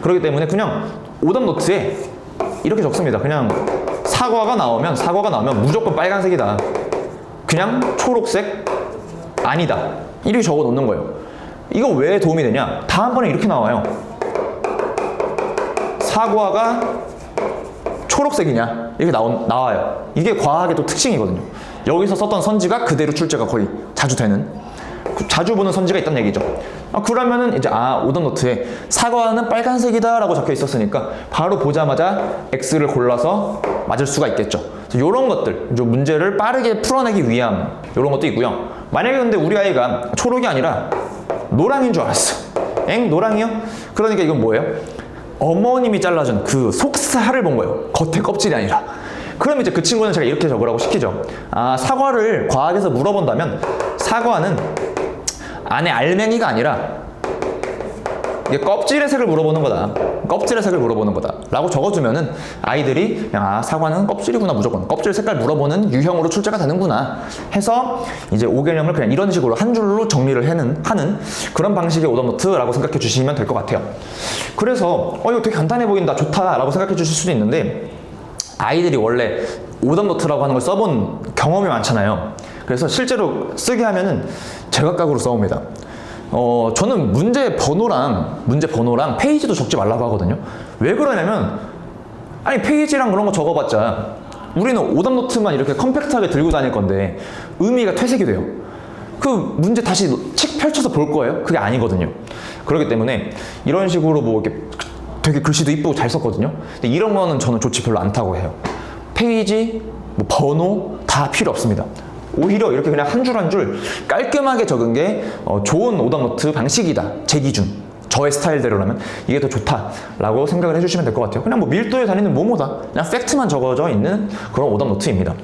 그렇기 때문에 그냥 오답 노트에 이렇게 적습니다. 그냥 사과가 나오면 무조건 빨간색이다. 그냥 초록색 아니다. 이렇게 적어 놓는 거예요. 이거 왜 도움이 되냐? 다음번에 이렇게 나와요. 사과가 초록색이냐? 이렇게 나와요. 이게 과학의 또 특징이거든요. 여기서 썼던 선지가 그대로 출제가 거의 자주 되는, 자주 보는 선지가 있다는 얘기죠. 그러면은 이제 오답 노트에 사과는 빨간색이다 라고 적혀 있었으니까 바로 보자마자 X를 골라서 맞을 수가 있겠죠. 이런 것들, 문제를 빠르게 풀어내기 위함, 이런 것도 있고요. 만약에 근데 우리 아이가 초록이 아니라 노랑인 줄 알았어. 노랑이요? 그러니까 이건 뭐예요? 어머님이 잘라준 그 속살을 본 거예요. 겉에 껍질이 아니라. 그럼 이제 그 친구는 제가 이렇게 적으라고 시키죠. 사과를 과학에서 물어본다면 사과는 안에 알맹이가 아니라 이게 껍질의 색을 물어보는 거다. 껍질의 색을 물어보는 거다. 라고 적어주면은 아이들이 그냥 사과는 껍질이구나, 무조건. 껍질 색깔 물어보는 유형으로 출제가 되는구나 해서 이제 5개념을 그냥 이런 식으로 한 줄로 정리를 하는 그런 방식의 오답노트라고 생각해 주시면 될 것 같아요. 그래서 이거 되게 간단해 보인다, 좋다 라고 생각해 주실 수도 있는데 아이들이 원래 오답노트라고 하는 걸 써본 경험이 많잖아요. 그래서 실제로 쓰게 하면은 제각각으로 써옵니다. 저는 문제 번호랑 페이지도 적지 말라고 하거든요. 왜 그러냐면, 페이지랑 그런 거 적어봤자 우리는 오답 노트만 이렇게 컴팩트하게 들고 다닐 건데 의미가 퇴색이 돼요. 그 문제 다시 책 펼쳐서 볼 거예요? 그게 아니거든요. 그렇기 때문에 이런 식으로 뭐 이렇게 되게 글씨도 이쁘고 잘 썼거든요. 근데 이런 거는 저는 좋지 별로 않다고 해요. 페이지, 뭐 번호 다 필요 없습니다. 오히려 이렇게 그냥 한 줄 한 줄 깔끔하게 적은 게 좋은 오답노트 방식이다. 제 기준. 저의 스타일대로라면 이게 더 좋다라고 생각을 해주시면 될 것 같아요. 그냥 뭐 밀도에 다니는 뭐뭐다. 그냥 팩트만 적어져 있는 그런 오답노트입니다.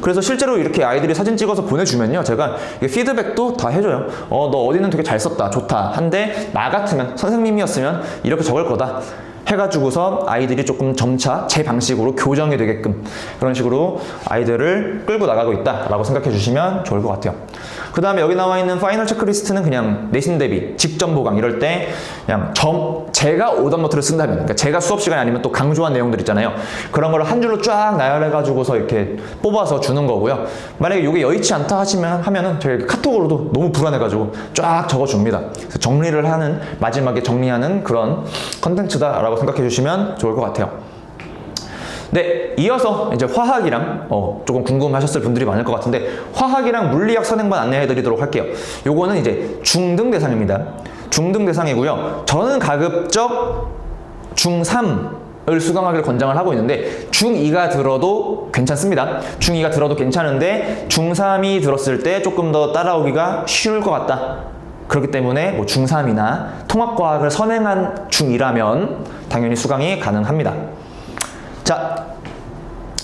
그래서 실제로 이렇게 아이들이 사진 찍어서 보내주면요, 제가 피드백도 다 해줘요. 너 어디는 되게 잘 썼다, 좋다. 한데 나 같으면, 선생님이었으면 이렇게 적을 거다 해가지고서 아이들이 조금 점차 제 방식으로 교정이 되게끔 그런 식으로 아이들을 끌고 나가고 있다라고 생각해 주시면 좋을 것 같아요. 그 다음에 여기 나와 있는 파이널 체크리스트는 그냥 내신 대비, 직전 보강 이럴 때 그냥 제가 오답 노트를 쓴다면, 그러니까 제가 수업 시간에 아니면 또 강조한 내용들 있잖아요. 그런 거를 한 줄로 쫙 나열해가지고서 이렇게 뽑아서 주는 거고요. 만약에 이게 여의치 않다 하면은 저희 카톡으로도 너무 불안해가지고 쫙 적어줍니다. 그래서 정리를 하는, 마지막에 정리하는 그런 컨텐츠다라고 생각해 주시면 좋을 것 같아요. 네, 이어서 이제 화학이랑 조금 궁금하셨을 분들이 많을 것 같은데 화학이랑 물리학 선행반 안내해 드리도록 할게요. 요거는 이제 중등 대상입니다. 중등 대상이고요. 저는 가급적 중3을 수강하기를 권장을 하고 있는데 중2가 들어도 괜찮습니다. 중2가 들어도 괜찮은데 중3이 들었을 때 조금 더 따라오기가 쉬울 것 같다. 그렇기 때문에 뭐 중3이나 통합과학을 선행한 중2라면 당연히 수강이 가능합니다. 자,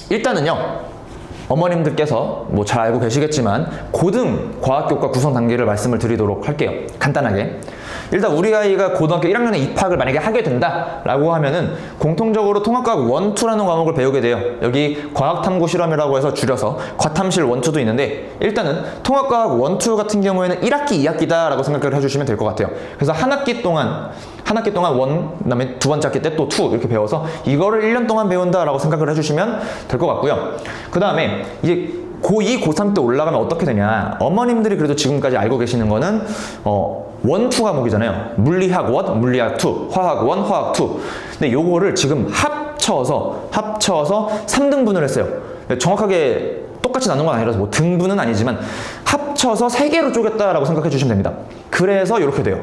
일단은요, 어머님들께서 뭐 잘 알고 계시겠지만 고등 과학교과 구성 단계를 말씀을 드리도록 할게요. 간단하게. 일단 우리 아이가 고등학교 1학년에 입학을 만약에 하게 된다라고 하면은 공통적으로 통합과학 1, 2라는 과목을 배우게 돼요. 여기 과학탐구 실험이라고 해서 줄여서 과탐실 1, 2도 있는데 일단은 통합과학 1, 2 같은 경우에는 1학기, 2학기다라고 생각을 해주시면 될 것 같아요. 그래서 한 학기 동안 1, 그다음에 두 번째 학기 때 또 2 이렇게 배워서 이거를 1년 동안 배운다라고 생각을 해주시면 될 것 같고요. 그 다음에 이제 고2, 고3 때 올라가면 어떻게 되냐. 어머님들이 그래도 지금까지 알고 계시는 거는 1, 2 과목이잖아요. 물리학 1, 물리학 2, 화학 1, 화학 2. 근데 요거를 지금 합쳐서 3등분을 했어요. 정확하게 똑같이 나눈 건 아니라서 뭐 등분은 아니지만 합쳐서 3개로 쪼갰다라고 생각해 주시면 됩니다. 그래서 이렇게 돼요.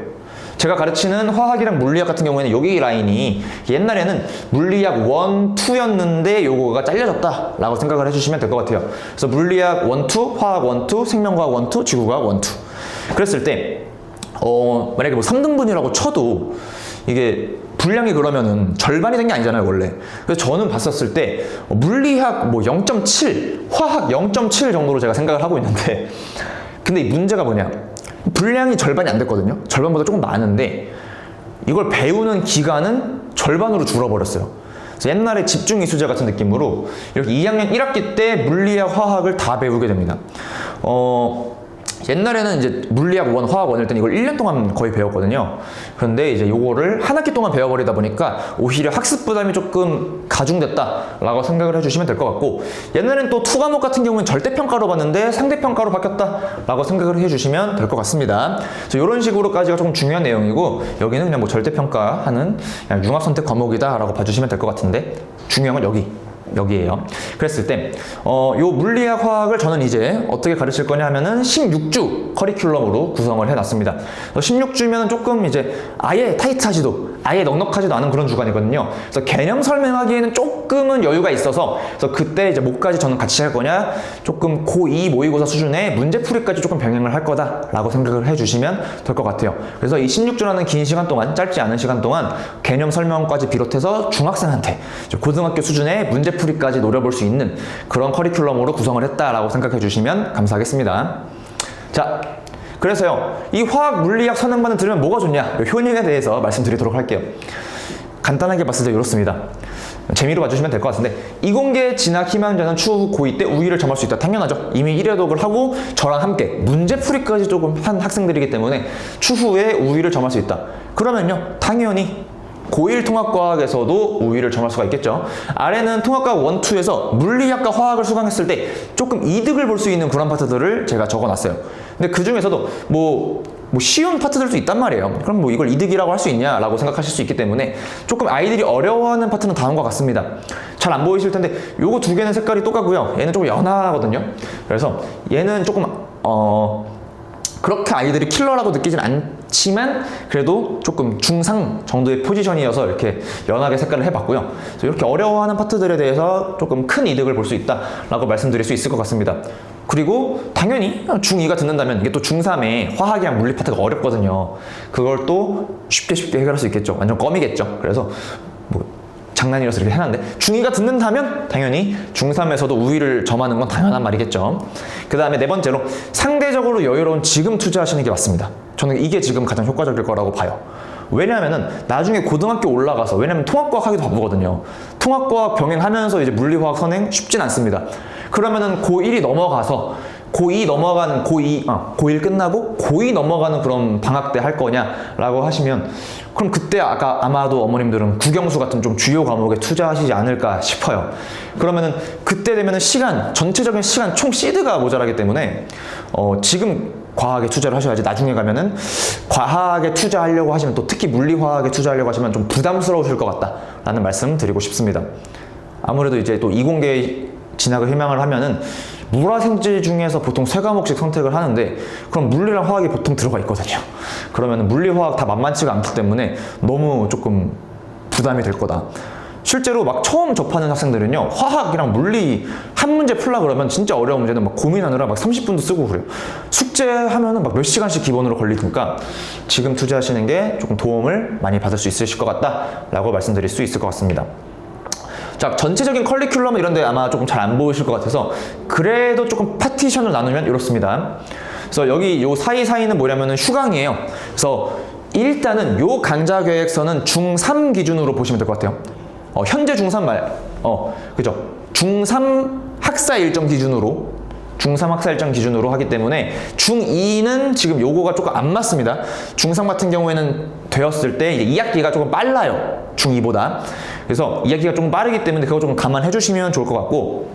제가 가르치는 화학이랑 물리학 같은 경우에는 여기 라인이 옛날에는 물리학 1, 2였는데 요거가 잘려졌다 라고 생각을 해주시면 될 것 같아요. 그래서 물리학 1, 2, 화학 1, 2, 생명과학 1, 2, 지구과학 1, 2 그랬을 때 만약에 뭐 3등분이라고 쳐도 이게 분량이 그러면은 절반이 된 게 아니잖아요, 원래. 그래서 저는 봤었을 때 물리학 뭐 0.7, 화학 0.7 정도로 제가 생각을 하고 있는데, 근데 이 문제가 뭐냐? 분량이 절반이 안 됐거든요. 절반보다 조금 많은데 이걸 배우는 기간은 절반으로 줄어버렸어요. 그래서 옛날에 집중이수제 같은 느낌으로 이렇게 2학년 1학기 때 물리학, 화학을 다 배우게 됩니다. 옛날에는 이제 물리학 1, 화학 1일 때는 이걸 1년 동안 거의 배웠거든요. 그런데 이제 요거를 한 학기 동안 배워버리다 보니까 오히려 학습 부담이 조금 가중됐다라고 생각을 해주시면 될 것 같고, 옛날엔 또 2과목 같은 경우는 절대평가로 봤는데 상대평가로 바뀌었다라고 생각을 해주시면 될 것 같습니다. 그래서 이런 식으로까지가 조금 중요한 내용이고, 여기는 그냥 뭐 절대평가하는 그냥 융합선택 과목이다라고 봐주시면 될 것 같은데, 중요한 건 여기에요. 그랬을 때, 요 물리학, 화학을 저는 이제 어떻게 가르칠 거냐 하면은 16주 커리큘럼으로 구성을 해놨습니다. 16주면은 조금 이제 아예 타이트하지도, 아예 넉넉하지도 않은 그런 주간이거든요. 그래서 개념 설명하기에는 조금은 여유가 있어서, 그래서 그때 이제 뭐까지 저는 같이 할 거냐, 조금 고2 모의고사 수준의 문제풀이까지 조금 병행을 할 거다라고 생각을 해주시면 될 것 같아요. 그래서 이 16주라는 긴 시간 동안, 짧지 않은 시간 동안 개념 설명까지 비롯해서 중학생한테 고등학교 수준의 문제풀이까지 노려볼 수 있는 그런 커리큘럼으로 구성을 했다라고 생각해 주시면 감사하겠습니다. 자, 그래서요, 이 화학, 물리학 선행반을 들으면 뭐가 좋냐, 효능에 대해서 말씀드리도록 할게요. 간단하게 봤을 때 이렇습니다. 재미로 봐주시면 될 것 같은데, 이공계 진학 희망자는 추후 고2 때 우위를 점할 수 있다. 당연하죠. 이미 1회독을 하고 저랑 함께 문제풀이까지 조금 한 학생들이기 때문에 추후에 우위를 점할 수 있다. 그러면요, 당연히 고1 통합과학에서도 우위를 점할 수가 있겠죠. 아래는 통합과학 1, 2에서 물리학과 화학을 수강했을 때 조금 이득을 볼 수 있는 그런 파트들을 제가 적어놨어요. 근데 그 중에서도 뭐 쉬운 파트들도 있단 말이에요. 그럼 뭐 이걸 이득이라고 할 수 있냐라고 생각하실 수 있기 때문에 조금 아이들이 어려워하는 파트는 다음과 같습니다. 잘 안 보이실 텐데 요거 두 개는 색깔이 똑같고요. 얘는 조금 연하거든요. 그래서 얘는 조금 그렇게 아이들이 킬러라고 느끼진 않지만 그래도 조금 중상 정도의 포지션이어서 이렇게 연하게 색깔을 해봤고요. 그래서 이렇게 어려워하는 파트들에 대해서 조금 큰 이득을 볼 수 있다라고 말씀드릴 수 있을 것 같습니다. 그리고 당연히 중2가 듣는다면 이게 또 중3의 화학이랑 물리 파트가 어렵거든요. 그걸 또 쉽게 해결할 수 있겠죠. 완전 껌이겠죠. 그래서 뭐 장난이라서 이렇게 해놨는데, 중2가 듣는다면 당연히 중3에서도 우위를 점하는 건 당연한 말이겠죠. 그 다음에 네 번째로, 상대적으로 여유로운 지금 투자하시는 게 맞습니다. 저는 이게 지금 가장 효과적일 거라고 봐요. 왜냐하면은 나중에 고등학교 올라가서, 왜냐면 통합과학 하기도 바쁘거든요. 통합과학 병행하면서 이제 물리화학 선행 쉽진 않습니다. 그러면은 고1이 넘어가서 고1 끝나고 고2 넘어가는 그런 방학 때 할 거냐라고 하시면, 그럼 그때 아마도 어머님들은 국영수 같은 좀 주요 과목에 투자하시지 않을까 싶어요. 그러면은 그때 되면은 전체적인 시간 총 시드가 모자라기 때문에 지금 과학에 투자를 하셔야지, 나중에 가면은 과학에 투자하려고 하시면, 또 특히 물리화학에 투자하려고 하시면 좀 부담스러우실 것 같다라는 말씀 드리고 싶습니다. 아무래도 이제 또 이공계 진학을 희망을 하면은 물화생지 중에서 보통 3과목씩 선택을 하는데, 그럼 물리랑 화학이 보통 들어가 있거든요. 그러면 물리화학 다 만만치가 않기 때문에 너무 조금 부담이 될 거다. 실제로 막 처음 접하는 학생들은요, 화학이랑 물리 한 문제 풀라 그러면 진짜 어려운 문제는 막 고민하느라 막 30분도 쓰고 그래요. 숙제하면은 막 몇 시간씩 기본으로 걸리니까 지금 투자하시는 게 조금 도움을 많이 받을 수 있으실 것 같다라고 말씀드릴 수 있을 것 같습니다. 자, 전체적인 커리큘럼 이런데 아마 조금 잘 안 보이실 것 같아서 그래도 조금 파티션을 나누면 이렇습니다. 그래서 여기 요 사이사이는 뭐냐면은 휴강이에요. 그래서 일단은 요 강좌 계획서는 중3 기준으로 보시면 될 것 같아요. 현재 중3 그죠? 중3 학사 일정 기준으로 하기 때문에 중2는 지금 요거가 조금 안 맞습니다. 중3 같은 경우에는 되었을 때 이제 2학기가 조금 빨라요. 중2보다. 그래서 2학기가 조금 빠르기 때문에 그거 좀 감안해 주시면 좋을 것 같고,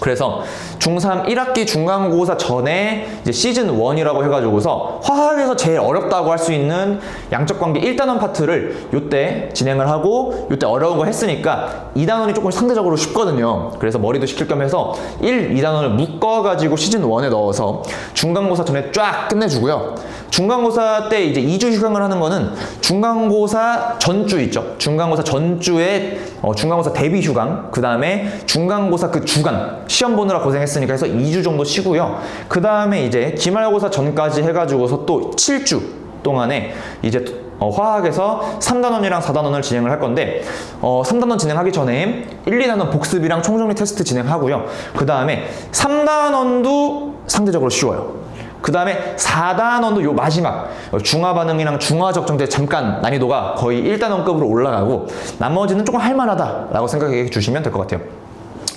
그래서 중3 1학기 중간고사 전에 이제 시즌 1이라고 해가지고서 화학에서 제일 어렵다고 할 수 있는 양적관계 1단원 파트를 요때 진행을 하고, 요때 어려운 거 했으니까 2단원이 조금 상대적으로 쉽거든요. 그래서 머리도 식힐 겸 해서 2단원을 묶어가지고 시즌 1에 넣어서 중간고사 전에 쫙 끝내주고요. 중간고사 때 이제 2주 휴강을 하는 거는 중간고사 전주 있죠. 중간고사 전주에 중간고사 대비 휴강, 그 다음에 중간고사 그 주간 시험 보느라 고생했으니까 해서 2주 정도 쉬고요. 그 다음에 이제 기말고사 전까지 해가지고서 또 7주 동안에 이제 화학에서 3단원이랑 4단원을 진행을 할 건데 3단원 진행하기 전에 1, 2단원 복습이랑 총정리 테스트 진행하고요. 그 다음에 3단원도 상대적으로 쉬워요. 그 다음에 4단원도 요 마지막 중화반응이랑 중화적정제 잠깐 난이도가 거의 1단원급으로 올라가고 나머지는 조금 할만하다라고 생각해 주시면 될 것 같아요.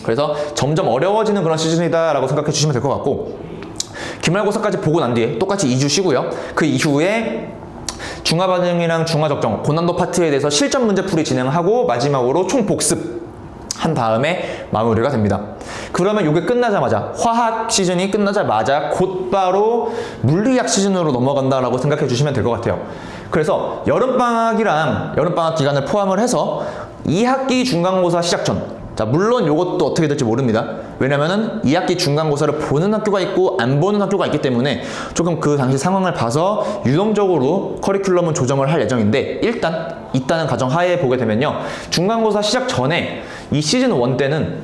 그래서 점점 어려워지는 그런 시즌이다라고 생각해 주시면 될 것 같고 기말고사까지 보고 난 뒤에 똑같이 2주 쉬고요. 그 이후에 중화반응이랑 중화적정 고난도 파트에 대해서 실전 문제풀이 진행하고 마지막으로 총복습 한 다음에 마무리가 됩니다. 그러면 이게 끝나자마자 화학 시즌이 끝나자마자 곧바로 물리학 시즌으로 넘어간다라고 생각해 주시면 될 것 같아요. 그래서 여름방학 기간을 포함을 해서 2학기 중간고사 시작 전, 자 물론 이것도 어떻게 될지 모릅니다. 왜냐면은 2학기 중간고사를 보는 학교가 있고 안 보는 학교가 있기 때문에 조금 그 당시 상황을 봐서 유동적으로 커리큘럼은 조정을 할 예정인데 일단 있다는 가정하에 보게 되면요, 중간고사 시작 전에 이 시즌 1 때는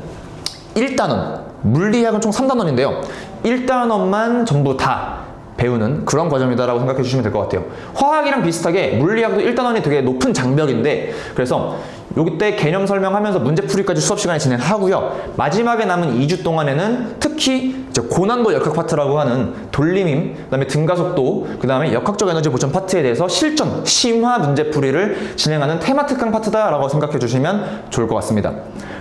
1단원, 물리학은 총 3단원인데요 1단원만 전부 다 배우는 그런 과정이다라고 생각해 주시면 될 것 같아요. 화학이랑 비슷하게 물리학도 1단원이 되게 높은 장벽인데, 그래서 여기 때 개념 설명하면서 문제풀이까지 수업 시간에 진행하고요. 마지막에 남은 2주 동안에는 특히 이제 고난도 역학 파트라고 하는 돌림힘, 그 다음에 등가속도, 그 다음에 역학적 에너지 보존 파트에 대해서 실전, 심화 문제풀이를 진행하는 테마 특강 파트다라고 생각해 주시면 좋을 것 같습니다.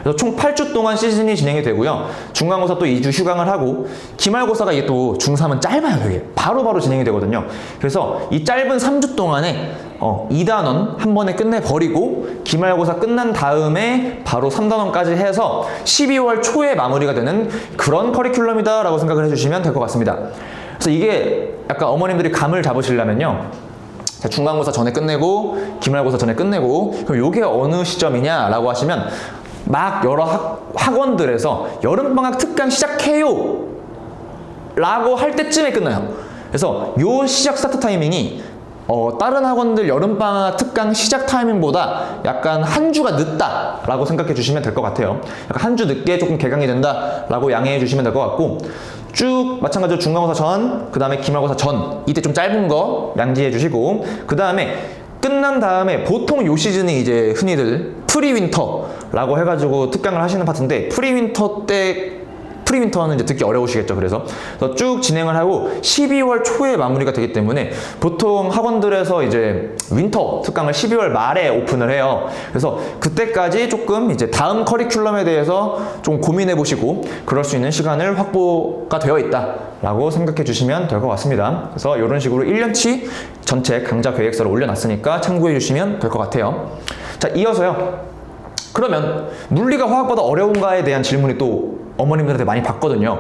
그래서 총 8주 동안 시즌이 진행이 되고요. 중간고사 또 2주 휴강을 하고 기말고사가 이게 또 중3은 짧아요. 되게 바로바로 진행이 되거든요. 그래서 이 짧은 3주 동안에 2단원 한 번에 끝내버리고 기말고사 끝난 다음에 바로 3단원까지 해서 12월 초에 마무리가 되는 그런 커리큘럼이다 라고 생각을 해주시면 될 것 같습니다. 그래서 이게 약간 어머님들이 감을 잡으시려면요, 중간고사 전에 끝내고 기말고사 전에 끝내고 그럼 이게 어느 시점이냐 라고 하시면 막 여러 학원들에서 여름방학 특강 시작해요 라고 할 때쯤에 끝나요. 그래서 요 시작 스타트 타이밍이 다른 학원들 여름방학 특강 시작 타이밍보다 약간 한 주가 늦다라고 생각해 주시면 될 것 같아요. 약간 한 주 늦게 조금 개강이 된다라고 양해해 주시면 될 것 같고, 쭉 마찬가지로 중간고사 전, 그 다음에 기말고사 전, 이때 좀 짧은 거 양지해 주시고, 그 다음에 끝난 다음에 보통 요 시즌이 이제 흔히들 프리윈터라고 해가지고 특강을 하시는 파트인데, 프리윈터는 이제 듣기 어려우시겠죠. 그래서 쭉 진행을 하고 12월 초에 마무리가 되기 때문에 보통 학원들에서 이제 윈터 특강을 12월 말에 오픈을 해요. 그래서 그때까지 조금 이제 다음 커리큘럼에 대해서 좀 고민해 보시고 그럴 수 있는 시간을 확보가 되어 있다라고 생각해 주시면 될 것 같습니다. 그래서 이런 식으로 1년치 전체 강좌 계획서를 올려놨으니까 참고해 주시면 될 것 같아요. 자, 이어서요. 그러면 물리가 화학보다 어려운가에 대한 질문이 또 어머님들한테 많이 받거든요.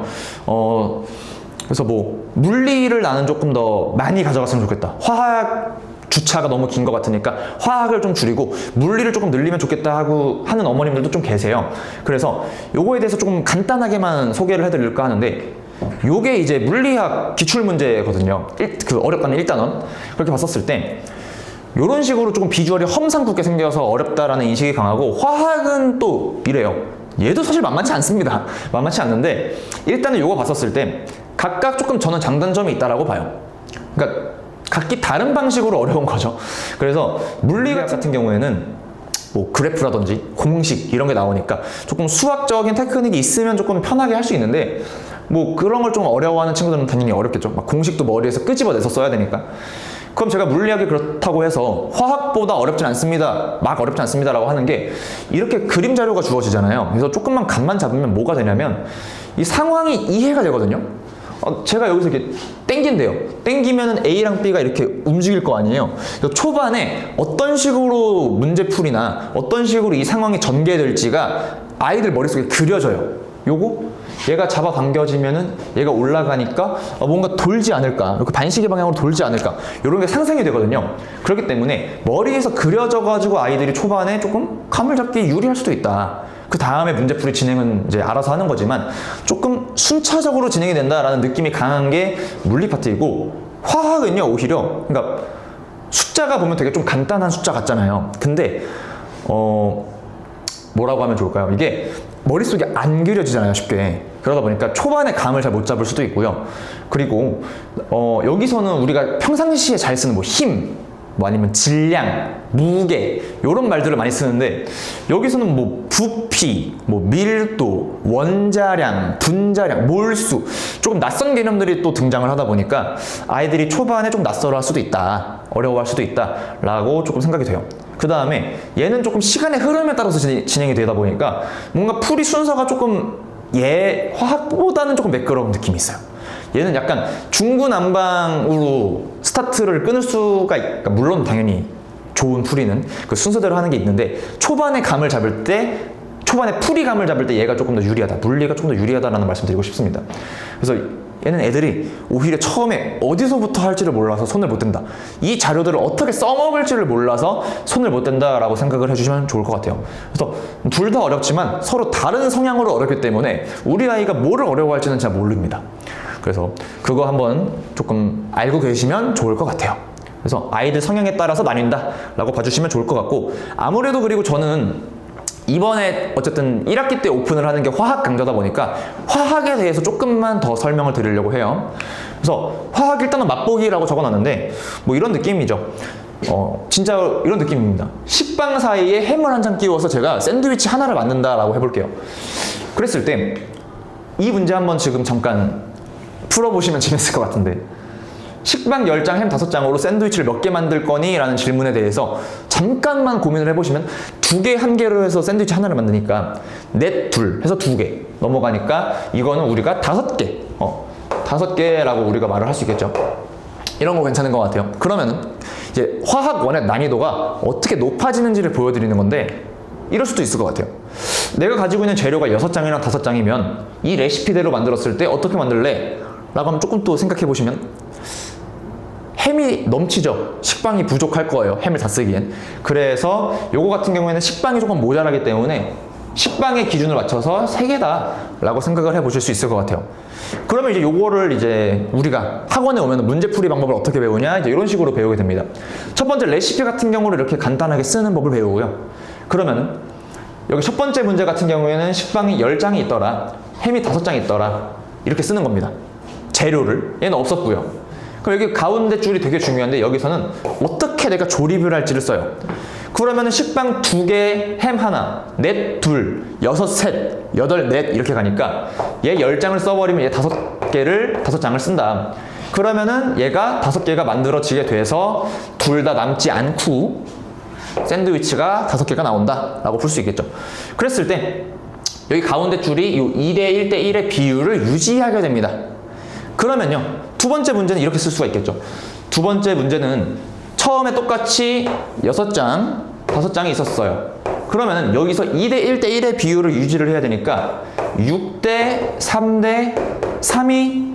그래서 뭐 물리를 나는 조금 더 많이 가져갔으면 좋겠다, 화학 주차가 너무 긴 것 같으니까 화학을 좀 줄이고 물리를 조금 늘리면 좋겠다 하고 하는 어머님들도 좀 계세요. 그래서 요거에 대해서 조금 간단하게만 소개를 해드릴까 하는데, 요게 이제 물리학 기출문제거든요. 그 어렵다는 1단원 그렇게 봤었을 때 요런 식으로 조금 비주얼이 험상궂게 생겨서 어렵다라는 인식이 강하고, 화학은 또 이래요. 얘도 사실 만만치 않습니다. 만만치 않는데 일단은 요거 봤었을 때 각각 조금 저는 장단점이 있다라고 봐요. 그러니까 각기 다른 방식으로 어려운 거죠. 그래서 물리학 같은 경우에는 뭐 그래프라든지 공식 이런 게 나오니까 조금 수학적인 테크닉이 있으면 조금 편하게 할 수 있는데, 뭐 그런 걸 좀 어려워하는 친구들은 당연히 어렵겠죠. 막 공식도 머리에서 끄집어내서 써야 되니까. 그럼 제가 물리학이 그렇다고 해서 화학보다 어렵진 않습니다, 막 어렵지 않습니다 라고 하는 게, 이렇게 그림 자료가 주어지잖아요. 그래서 조금만 감만 잡으면 뭐가 되냐면 이 상황이 이해가 되거든요. 제가 여기서 이렇게 땡긴대요. 땡기면은 A랑 B가 이렇게 움직일 거 아니에요. 그래서 초반에 어떤 식으로 문제풀이나 어떤 식으로 이 상황이 전개될지가 아이들 머릿속에 그려져요. 요거 얘가 잡아당겨지면은 얘가 올라가니까 뭔가 돌지 않을까, 이렇게 반시계 방향으로 돌지 않을까, 이런 게 상상이 되거든요. 그렇기 때문에 머리에서 그려져 가지고 아이들이 초반에 조금 감을 잡기 유리할 수도 있다. 그 다음에 문제풀이 진행은 이제 알아서 하는 거지만 조금 순차적으로 진행이 된다라는 느낌이 강한 게 물리 파트이고, 화학은요 오히려 그러니까 숫자가 보면 되게 좀 간단한 숫자 같잖아요. 근데 뭐라고 하면 좋을까요? 이게 머릿속에 안 그려지잖아요, 쉽게. 그러다 보니까 초반에 감을 잘 못 잡을 수도 있고요. 그리고 여기서는 우리가 평상시에 잘 쓰는 뭐 힘, 뭐 아니면 질량, 무게 이런 말들을 많이 쓰는데 여기서는 뭐 부피, 뭐 밀도, 원자량, 분자량, 몰수 조금 낯선 개념들이 또 등장을 하다 보니까 아이들이 초반에 좀 낯설어할 수도 있다, 어려워할 수도 있다 라고 조금 생각이 돼요. 그 다음에 얘는 조금 시간의 흐름에 따라서 진행이 되다 보니까 뭔가 풀이 순서가 조금 화학보다는 조금 매끄러운 느낌이 있어요. 얘는 약간 중구난방으로 스타트를 끊을 수가 그러니까 물론 당연히 좋은 풀이는 그 순서대로 하는 게 있는데 초반에 감을 잡을 때 초반에 풀이감을 잡을 때 얘가 조금 더 유리하다, 물리가 조금 더 유리하다라는 말씀 드리고 싶습니다. 그래서 얘는 애들이 오히려 처음에 어디서부터 할지를 몰라서 손을 못 댄다, 이 자료들을 어떻게 써먹을지를 몰라서 손을 못 댄다라고 생각을 해주시면 좋을 것 같아요. 그래서 둘 다 어렵지만 서로 다른 성향으로 어렵기 때문에 우리 아이가 뭐를 어려워할지는 잘 모릅니다. 그래서 그거 한번 조금 알고 계시면 좋을 것 같아요. 그래서 아이들 성향에 따라서 나뉜다 라고 봐주시면 좋을 것 같고, 아무래도 그리고 저는 이번에 어쨌든 1학기 때 오픈을 하는 게 화학 강좌다 보니까 화학에 대해서 조금만 더 설명을 드리려고 해요. 그래서 화학 일단은 맛보기라고 적어놨는데 뭐 이런 느낌이죠. 진짜 이런 느낌입니다. 식빵 사이에 햄을 한 장 끼워서 제가 샌드위치 하나를 만든다라고 해볼게요. 그랬을 때 이 문제 한번 지금 잠깐 풀어보시면 재밌을 것 같은데, 식빵 10장, 햄 5장으로 샌드위치를 몇 개 만들 거니? 라는 질문에 대해서 잠깐만 고민을 해보시면 2개, 1개로 해서 샌드위치 하나를 만드니까 넷, 둘 해서 2개 넘어가니까 이거는 우리가 5개 5개라고 우리가 말을 할 수 있겠죠. 이런 거 괜찮은 것 같아요. 그러면은 이제 화학 원의 난이도가 어떻게 높아지는지를 보여드리는 건데, 이럴 수도 있을 것 같아요. 내가 가지고 있는 재료가 6장이랑 5장이면 이 레시피대로 만들었을 때 어떻게 만들래? 라고 하면 조금 또 생각해 보시면 햄이 넘치죠. 식빵이 부족할 거예요, 햄을 다 쓰기엔. 그래서 요거 같은 경우에는 식빵이 조금 모자라기 때문에 식빵의 기준을 맞춰서 3개다 라고 생각을 해 보실 수 있을 것 같아요. 그러면 이제 요거를 이제 우리가 학원에 오면 문제풀이 방법을 어떻게 배우냐, 이제 이런 식으로 배우게 됩니다. 첫 번째 레시피 같은 경우를 이렇게 간단하게 쓰는 법을 배우고요. 그러면은 여기 첫 번째 문제 같은 경우에는 식빵이 10장이 있더라, 햄이 5장 있더라, 이렇게 쓰는 겁니다. 재료를. 얘는 없었고요. 그럼 여기 가운데 줄이 되게 중요한데 여기서는 어떻게 내가 조립을 할지를 써요. 그러면은 식빵 2개, 햄 하나, 넷, 둘, 6, 셋, 8, 넷 이렇게 가니까 얘 10장을 써버리면 얘 5장을 쓴다. 그러면은 얘가 5개가 만들어지게 돼서 둘 다 남지 않고 샌드위치가 5개가 나온다 라고 볼 수 있겠죠. 그랬을 때 여기 가운데 줄이 이 2대 1대1의 비율을 유지하게 됩니다. 그러면요, 두 번째 문제는 이렇게 쓸 수가 있겠죠. 두 번째 문제는 처음에 똑같이 6장, 5장이 있었어요. 그러면은 여기서 2대 1대1의 비율을 유지를 해야 되니까 6대 3대 3이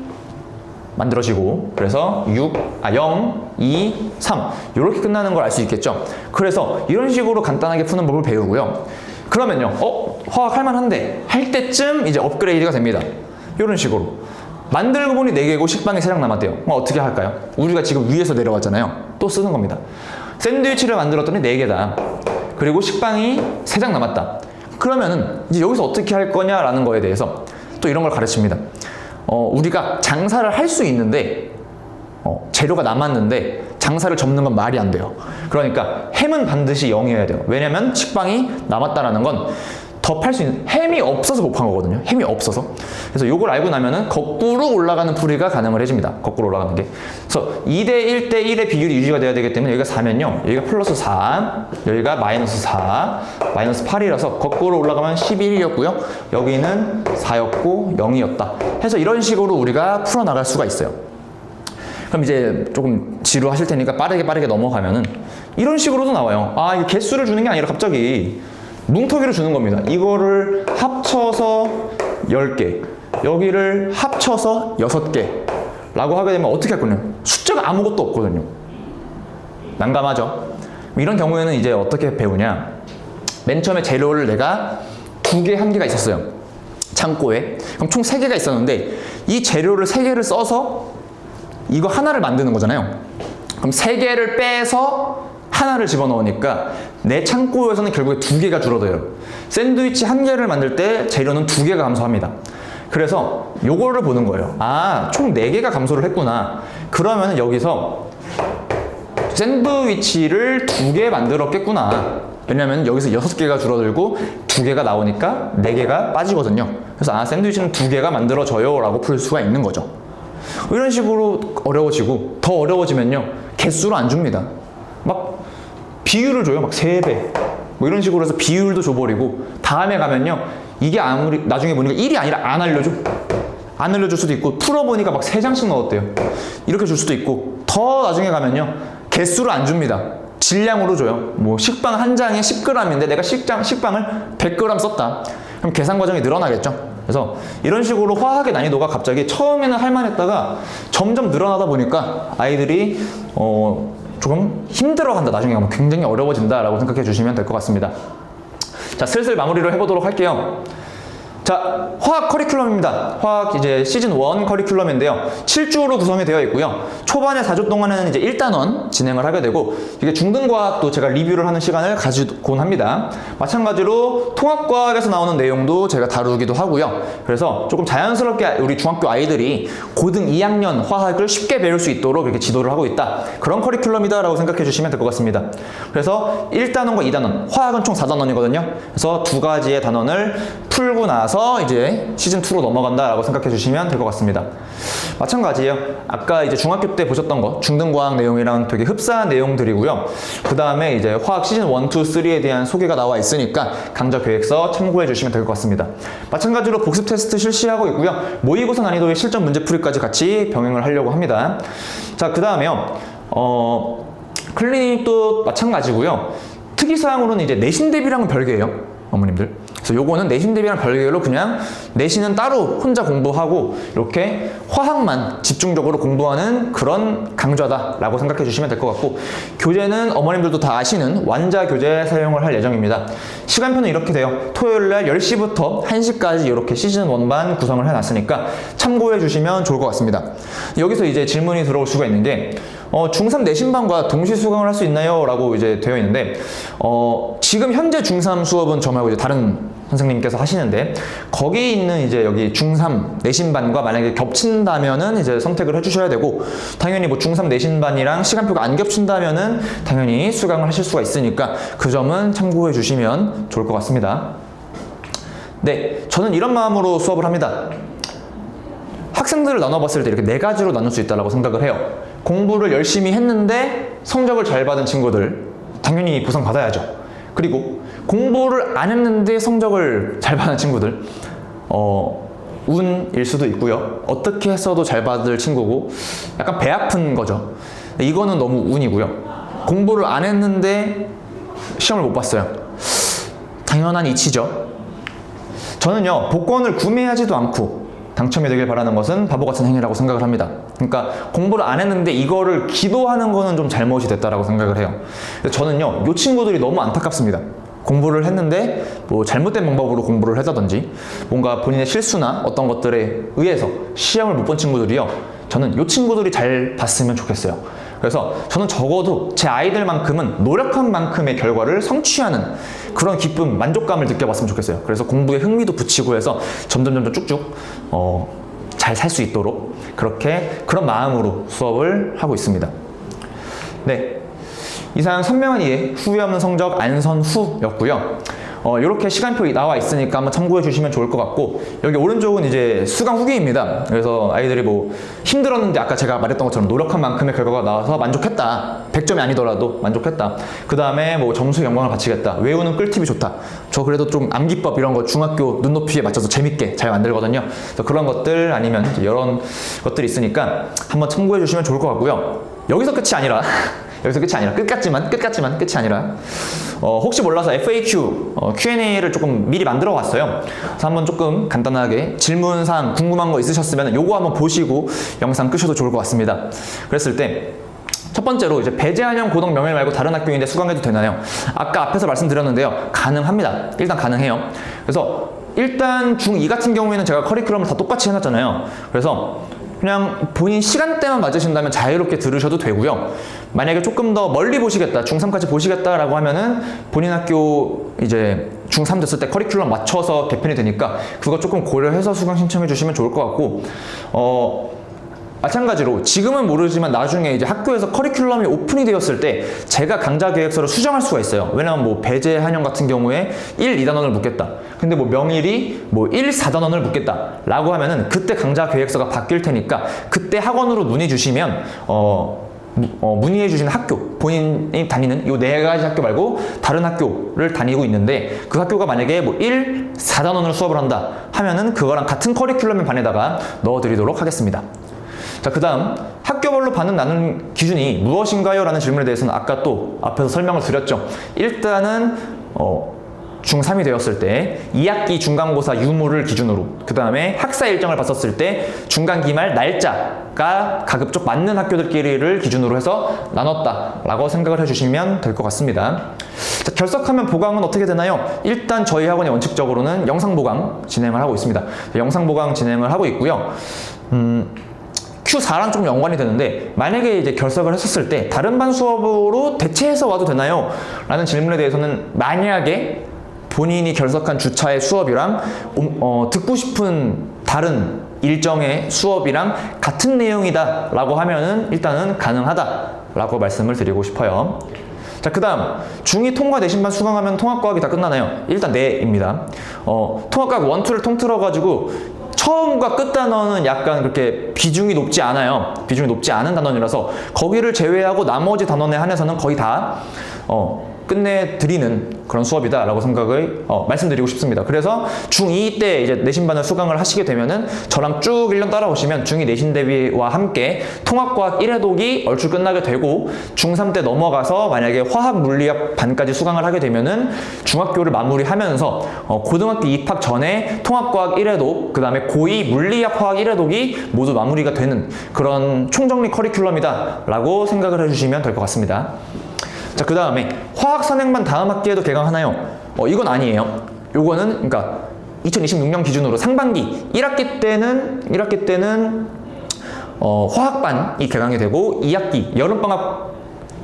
만들어지고, 그래서 0, 2, 3 이렇게 끝나는 걸 알 수 있겠죠. 그래서 이런 식으로 간단하게 푸는 법을 배우고요. 그러면요, 화학 할만한데 할 때쯤 이제 업그레이드가 됩니다. 이런 식으로 만들고 보니 4개고 식빵이 3장 남았대요. 어떻게 할까요? 우리가 지금 위에서 내려왔잖아요. 또 쓰는 겁니다. 샌드위치를 만들었더니 4개다. 그리고 식빵이 3장 남았다. 그러면은 이제 여기서 어떻게 할 거냐라는 거에 대해서 또 이런 걸 가르칩니다. 우리가 장사를 할 수 있는데 재료가 남았는데 장사를 접는 건 말이 안 돼요. 그러니까 햄은 반드시 0이어야 돼요. 왜냐면 식빵이 남았다라는 건 더 팔 수 있는, 햄이 없어서 못 판 거거든요. 햄이 없어서. 그래서 요걸 알고 나면은 거꾸로 올라가는 풀이가 가능을 해줍니다. 거꾸로 올라가는 게. 그래서 2대 1대 1의 비율이 유지가 돼야 되기 때문에 여기가 4면요, 여기가 플러스 4, 여기가 마이너스 4, 마이너스 8이라서 거꾸로 올라가면 11이었고요. 여기는 4였고 0이었다. 해서 이런 식으로 우리가 풀어나갈 수가 있어요. 그럼 이제 조금 지루하실 테니까 빠르게 넘어가면은 이런 식으로도 나와요. 이게 개수를 주는 게 아니라 갑자기 뭉텅이를 주는 겁니다. 이거를 합쳐서 10개, 여기를 합쳐서 6개 라고 하게 되면 어떻게 할 거냐? 숫자가 아무것도 없거든요. 난감하죠? 이런 경우에는 이제 어떻게 배우냐? 맨 처음에 재료를 내가 2개, 1개가 있었어요. 창고에. 그럼 총 3개가 있었는데 이 재료를 3개를 써서 이거 하나를 만드는 거잖아요. 그럼 3개를 빼서 하나를 집어넣으니까 내 창고에서는 결국에 2개가 줄어들어요. 샌드위치 1개를 만들 때 재료는 2개가 감소합니다. 그래서 요거를 보는 거예요. 아, 총 4개가 감소를 했구나. 그러면 여기서 샌드위치를 2개 만들었겠구나. 왜냐면 여기서 6개가 줄어들고 2개가 나오니까 4개가 빠지거든요. 그래서 아, 샌드위치는 2개가 만들어져요 라고 풀 수가 있는 거죠. 이런 식으로 어려워지고, 더 어려워지면요, 개수를 안 줍니다. 막 비율을 줘요. 막 3배 뭐 이런 식으로 해서 비율도 줘버리고, 다음에 가면요, 이게 아무리 나중에 보니까 1이 아니라 안 알려줘. 안 알려줄 수도 있고, 풀어보니까 막 3장씩 넣었대요. 이렇게 줄 수도 있고, 더 나중에 가면요, 개수를 안 줍니다. 질량으로 줘요. 뭐 식빵 한 장에 10g인데 내가 식빵을 100g 썼다. 그럼 계산 과정이 늘어나겠죠. 그래서 이런 식으로 화학의 난이도가 갑자기 처음에는 할만했다가 점점 늘어나다 보니까 아이들이 조금 힘들어한다. 나중에 가면 굉장히 어려워진다라고 생각해 주시면 될 것 같습니다. 자, 슬슬 마무리를 해보도록 할게요. 자, 화학 커리큘럼입니다. 화학 이제 시즌 1 커리큘럼인데요. 7주로 구성이 되어 있고요. 초반에 4주 동안에는 이제 1단원 진행을 하게 되고, 이게 중등과학도 제가 리뷰를 하는 시간을 가지곤 합니다. 마찬가지로 통합과학에서 나오는 내용도 제가 다루기도 하고요. 그래서 조금 자연스럽게 우리 중학교 아이들이 고등 2학년 화학을 쉽게 배울 수 있도록 이렇게 지도를 하고 있다. 그런 커리큘럼이다 라고 생각해 주시면 될 것 같습니다. 그래서 1단원과 2단원, 화학은 총 4단원이거든요. 그래서 2가지의 단원을 풀고 나서 이제 시즌2로 넘어간다라고 생각해 주시면 될 것 같습니다. 마찬가지예요. 아까 이제 중학교 때 보셨던 거, 중등과학 내용이랑 되게 흡사한 내용들이고요. 그 다음에 이제 화학 시즌 1, 2, 3에 대한 소개가 나와 있으니까 강좌 계획서 참고해 주시면 될 것 같습니다. 마찬가지로 복습 테스트 실시하고 있고요. 모의고사 난이도의 실전 문제풀이까지 같이 병행을 하려고 합니다. 자, 그 다음에요. 클리닉도 마찬가지고요. 특이사항으로는 이제 내신 대비랑은 별개예요. 어머님들. 그래서 요거는 내신 대비랑 별개로 그냥 내신은 따로 혼자 공부하고 이렇게 화학만 집중적으로 공부하는 그런 강좌다라고 생각해 주시면 될 것 같고, 교재는 어머님들도 다 아시는 완자 교재 사용을 할 예정입니다. 시간표는 이렇게 돼요. 토요일날 10시부터 1시까지 이렇게 시즌 1반 구성을 해놨으니까 참고해 주시면 좋을 것 같습니다. 여기서 이제 질문이 들어올 수가 있는 게 중3 내신반과 동시 수강을 할 수 있나요? 라고 이제 되어 있는데, 지금 현재 중3 수업은 저 말고 이제 다른 선생님께서 하시는데, 거기 있는 이제 여기 중3 내신반과 만약에 겹친다면은 이제 선택을 해주셔야 되고, 당연히 뭐 중3 내신반이랑 시간표가 안 겹친다면은 당연히 수강을 하실 수가 있으니까 그 점은 참고해 주시면 좋을 것 같습니다. 네, 저는 이런 마음으로 수업을 합니다. 학생들을 나눠봤을 때 이렇게 4가지로 나눌 수 있다고 생각을 해요. 공부를 열심히 했는데 성적을 잘 받은 친구들, 당연히 보상받아야죠. 그리고 공부를 안 했는데 성적을 잘 받은 친구들, 운일 수도 있고요. 어떻게 했어도 잘 받을 친구고, 약간 배 아픈 거죠. 이거는 너무 운이고요. 공부를 안 했는데 시험을 못 봤어요. 당연한 이치죠. 저는요, 복권을 구매하지도 않고 당첨이 되길 바라는 것은 바보 같은 행위라고 생각을 합니다. 그러니까 공부를 안 했는데 이거를 기도하는 거는 좀 잘못이 됐다라고 생각을 해요. 저는요, 이 친구들이 너무 안타깝습니다. 공부를 했는데 뭐 잘못된 방법으로 공부를 했다든지 뭔가 본인의 실수나 어떤 것들에 의해서 시험을 못 본 친구들이요, 저는 이 친구들이 잘 봤으면 좋겠어요. 그래서 저는 적어도 제 아이들만큼은 노력한 만큼의 결과를 성취하는 그런 기쁨, 만족감을 느껴봤으면 좋겠어요. 그래서 공부에 흥미도 붙이고 해서 점점 쭉쭉 잘 살 수 있도록 그런 마음으로 수업을 하고 있습니다. 네, 이상 선명한 이해, 후회 없는 성적 안선후였고요. 이렇게 시간표 나와 있으니까 한번 참고해 주시면 좋을 것 같고, 여기 오른쪽은 이제 수강 후기입니다. 그래서 아이들이 뭐 힘들었는데 아까 제가 말했던 것처럼 노력한 만큼의 결과가 나와서 만족했다. 100점이 아니더라도 만족했다. 그 다음에 뭐 점수 영광을 바치겠다. 외우는 꿀팁이 좋다. 저 그래도 좀 암기법 이런 거 중학교 눈높이에 맞춰서 재밌게 잘 만들거든요. 그래서 그런 것들 아니면 이런 것들이 있으니까 한번 참고해 주시면 좋을 것 같고요. 여기서 끝이 아니라 끝 같지만 끝이 아니라 혹시 몰라서 FAQ, Q&A를 조금 미리 만들어 왔어요. 그래서 한번 조금 간단하게 질문사항 궁금한 거 있으셨으면 요거 한번 보시고 영상 끄셔도 좋을 것 같습니다. 그랬을 때 첫 번째로 이제 배제한형 고등 명예 말고 다른 학교인데 수강해도 되나요? 아까 앞에서 말씀드렸는데요, 가능합니다. 일단 가능해요. 그래서 일단 중2 같은 경우에는 제가 커리큘럼을 다 똑같이 해놨잖아요. 그래서 그냥 본인 시간대만 맞으신다면 자유롭게 들으셔도 되고요. 만약에 조금 더 멀리 보시겠다, 중3까지 보시겠다라고 하면은 본인 학교 이제 중3 됐을 때 커리큘럼 맞춰서 개편이 되니까 그거 조금 고려해서 수강 신청해 주시면 좋을 것 같고, 마찬가지로 지금은 모르지만 나중에 이제 학교에서 커리큘럼이 오픈이 되었을 때 제가 강좌 계획서를 수정할 수가 있어요. 왜냐면 뭐 배제 한영 같은 경우에 1, 2단원을 묻겠다. 근데 뭐 명일이 뭐 1, 4단원을 묻겠다 라고 하면은 그때 강좌 계획서가 바뀔 테니까 그때 학원으로 문의 주시면 문의해 주시는 학교, 본인이 다니는 요 4가지 학교 말고 다른 학교를 다니고 있는데 그 학교가 만약에 뭐 1, 4단원으로 수업을 한다 하면은 그거랑 같은 커리큘럼의 반에다가 넣어드리도록 하겠습니다. 자, 그 다음 학교별로 반응 나눈 기준이 무엇인가요? 라는 질문에 대해서는 아까 또 앞에서 설명을 드렸죠. 일단은 중3이 되었을 때 2학기 중간고사 유무를 기준으로, 그 다음에 학사 일정을 봤었을 때 중간기말 날짜가 가급적 맞는 학교들끼리를 기준으로 해서 나눴다라고 생각을 해주시면 될 것 같습니다. 자, 결석하면 보강은 어떻게 되나요? 일단 저희 학원이 원칙적으로는 영상보강 진행을 하고 있습니다. 영상보강 진행을 하고 있고요. Q4랑 좀 연관이 되는데, 만약에 이제 결석을 했었을 때 다른 반 수업으로 대체해서 와도 되나요? 라는 질문에 대해서는 만약에 본인이 결석한 주차의 수업이랑 듣고 싶은 다른 일정의 수업이랑 같은 내용이다 라고 하면은 일단은 가능하다 라고 말씀을 드리고 싶어요. 자, 그 다음 중2 통과 내신반 수강하면 통합과학이 다 끝나나요? 일단 네입니다. 통합과학 1, 2를 통틀어 가지고 처음과 끝 단원은 약간 그렇게 비중이 높지 않아요. 비중이 높지 않은 단원이라서 거기를 제외하고 나머지 단원에 한해서는 거의 다 끝내드리는 그런 수업이다 라고 생각을 말씀드리고 싶습니다. 그래서 중2 때 이제 내신반을 수강을 하시게 되면은 저랑 쭉 1년 따라오시면 중2 내신 대비와 함께 통합과학 1회독이 얼추 끝나게 되고, 중3 때 넘어가서 만약에 화학 물리학 반까지 수강을 하게 되면은 중학교를 마무리하면서 고등학교 입학 전에 통합과학 1회독, 그 다음에 고2 물리학 화학 1회독이 모두 마무리가 되는 그런 총정리 커리큘럼이다 라고 생각을 해주시면 될 것 같습니다. 자, 그 다음에 화학 선행반 다음 학기에도 개강하나요? 이건 아니에요. 요거는 그러니까 2026년 기준으로 상반기 1학기 때는 화학반이 개강이 되고 2학기 여름방학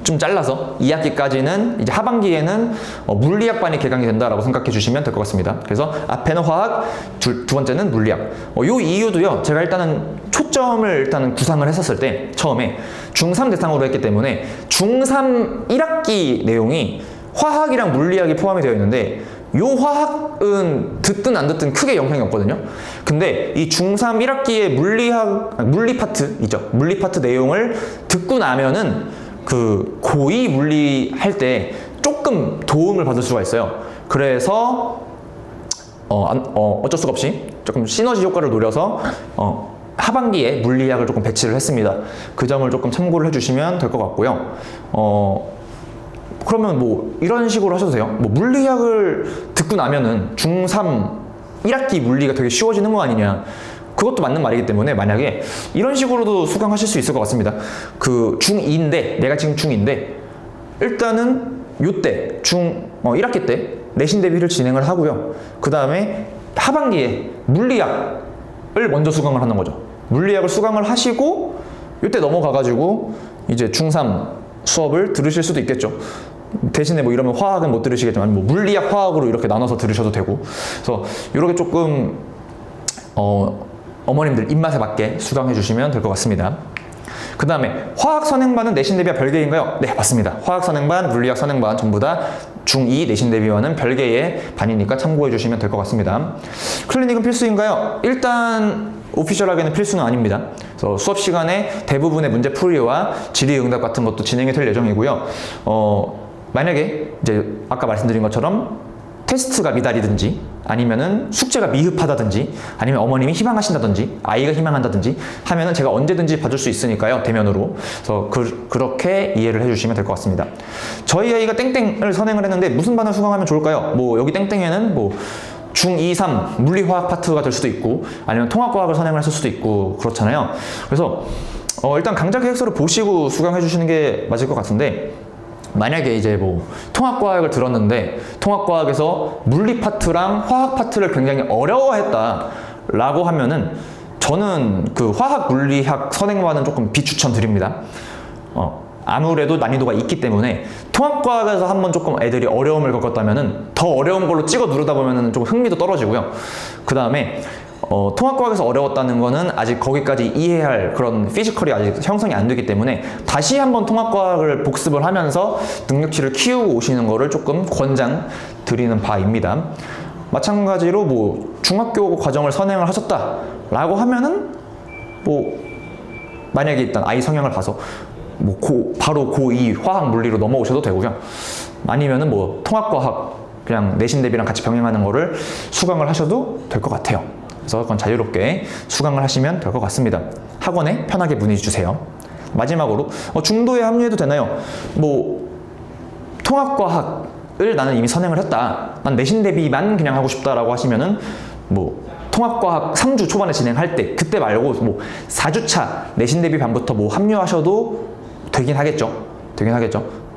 좀 잘라서 2학기까지는 이제 하반기에는 물리학반이 개강이 된다라고 생각해 주시면 될 것 같습니다. 그래서 앞에는 화학, 두 번째는 물리학. 요 이유도요, 제가 일단은 초점을 일단은 구상을 했었을 때 처음에 중3 대상으로 했기 때문에 중3 1학기 내용이 화학이랑 물리학이 포함이 되어 있는데 요 화학은 듣든 안 듣든 크게 영향이 없거든요. 근데 이 중3 1학기의 물리 파트 있죠. 물리 파트 내용을 듣고 나면은 그 고2 물리 할 때 조금 도움을 받을 수가 있어요. 그래서 어쩔 수가 없이 조금 시너지 효과를 노려서 하반기에 물리학을 조금 배치를 했습니다. 그 점을 조금 참고를 해주시면 될 것 같고요. 그러면 뭐 이런 식으로 하셔도 돼요. 뭐 물리학을 듣고 나면은 중3 1학기 물리가 되게 쉬워지는 거 아니냐. 그것도 맞는 말이기 때문에 만약에 이런 식으로도 수강하실 수 있을 것 같습니다. 그 중2인데, 내가 지금 중2인데 일단은 요때 1학기 때 내신 대비를 진행을 하고요. 그 다음에 하반기에 물리학을 먼저 수강을 하는 거죠. 물리학을 수강을 하시고 요때 넘어가가지고 이제 중3 수업을 들으실 수도 있겠죠. 대신에 뭐 이러면 화학은 못 들으시겠지만 뭐 물리학 화학으로 이렇게 나눠서 들으셔도 되고, 그래서 이렇게 조금 어머님들 입맛에 맞게 수강해 주시면 될 것 같습니다. 그 다음에 화학 선행반은 내신 대비와 별개인가요? 네, 맞습니다. 화학 선행반, 물리학 선행반 전부 다 중2 내신 대비와는 별개의 반이니까 참고해 주시면 될 것 같습니다. 클리닉은 필수인가요? 일단 오피셜하게는 필수는 아닙니다. 그래서 수업 시간에 대부분의 문제 풀이와 질의응답 같은 것도 진행이 될 예정이고요. 만약에 이제 아까 말씀드린 것처럼 테스트가 미달이든지 아니면은 숙제가 미흡하다든지 아니면 어머님이 희망하신다든지 아이가 희망한다든지 하면은 제가 언제든지 봐줄 수 있으니까요, 대면으로. 그래서 그렇게 이해를 해주시면 될 것 같습니다. 저희 아이가 땡땡을 선행을 했는데 무슨 반을 수강하면 좋을까요? 뭐 여기 땡땡에는 뭐 중2, 3 물리화학 파트가 될 수도 있고 아니면 통합과학을 선행을 했을 수도 있고 그렇잖아요. 그래서 일단 강좌 계획서를 보시고 수강해 주시는 게 맞을 것 같은데, 만약에 이제 뭐 통합과학을 들었는데 통합과학에서 물리 파트랑 화학 파트를 굉장히 어려워했다 라고 하면은 저는 그 화학, 물리학 선행반은 조금 비추천드립니다. 아무래도 난이도가 있기 때문에 통합과학에서 한번 조금 애들이 어려움을 겪었다면은 더 어려운 걸로 찍어 누르다 보면은 좀 흥미도 떨어지고요. 그 다음에 통합과학에서 어려웠다는 거는 아직 거기까지 이해할 그런 피지컬이 아직 형성이 안 되기 때문에 다시 한번 통합과학을 복습을 하면서 능력치를 키우고 오시는 거를 조금 권장드리는 바입니다. 마찬가지로 뭐 중학교 과정을 선행을 하셨다라고 하면은 뭐 만약에 일단 아이 성향을 봐서 뭐 바로 고2 화학 물리로 넘어오셔도 되고요. 아니면은 뭐 통합과학 그냥 내신 대비랑 같이 병행하는 거를 수강을 하셔도 될 것 같아요. 그래서 그건 자유롭게 수강을 하시면 될 것 같습니다. 학원에 편하게 문의 주세요. 마지막으로 중도에 합류해도 되나요? 뭐 통합과학을 나는 이미 선행을 했다. 난 내신 대비만 그냥 하고 싶다라고 하시면은 뭐 통합과학 3주 초반에 진행할 때 그때 말고 뭐 4주차 내신 대비 반부터 뭐 합류하셔도 되긴 하겠죠.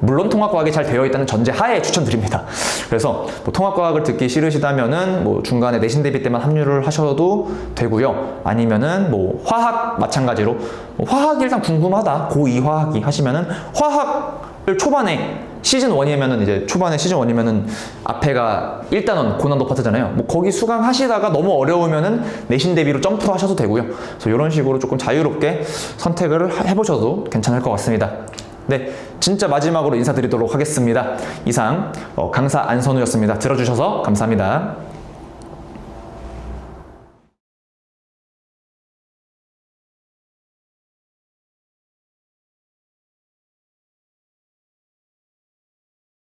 물론 통합과학이 잘 되어 있다는 전제 하에 추천드립니다. 그래서 뭐 통합과학을 듣기 싫으시다면은 뭐 중간에 내신 대비 때만 합류를 하셔도 되고요. 아니면은 뭐 화학 마찬가지로 화학이 일단 궁금하다. 고2 화학이 하시면은 화학을 초반에 시즌 1이면은 이제 초반에 시즌 1이면은 앞에가 1단원 고난도 파트잖아요. 뭐 거기 수강하시다가 너무 어려우면은 내신 대비로 점프를 하셔도 되고요. 그래서 이런 식으로 조금 자유롭게 선택을 해보셔도 괜찮을 것 같습니다. 네, 진짜 마지막으로 인사드리도록 하겠습니다. 이상 강사 안선우였습니다. 들어주셔서 감사합니다.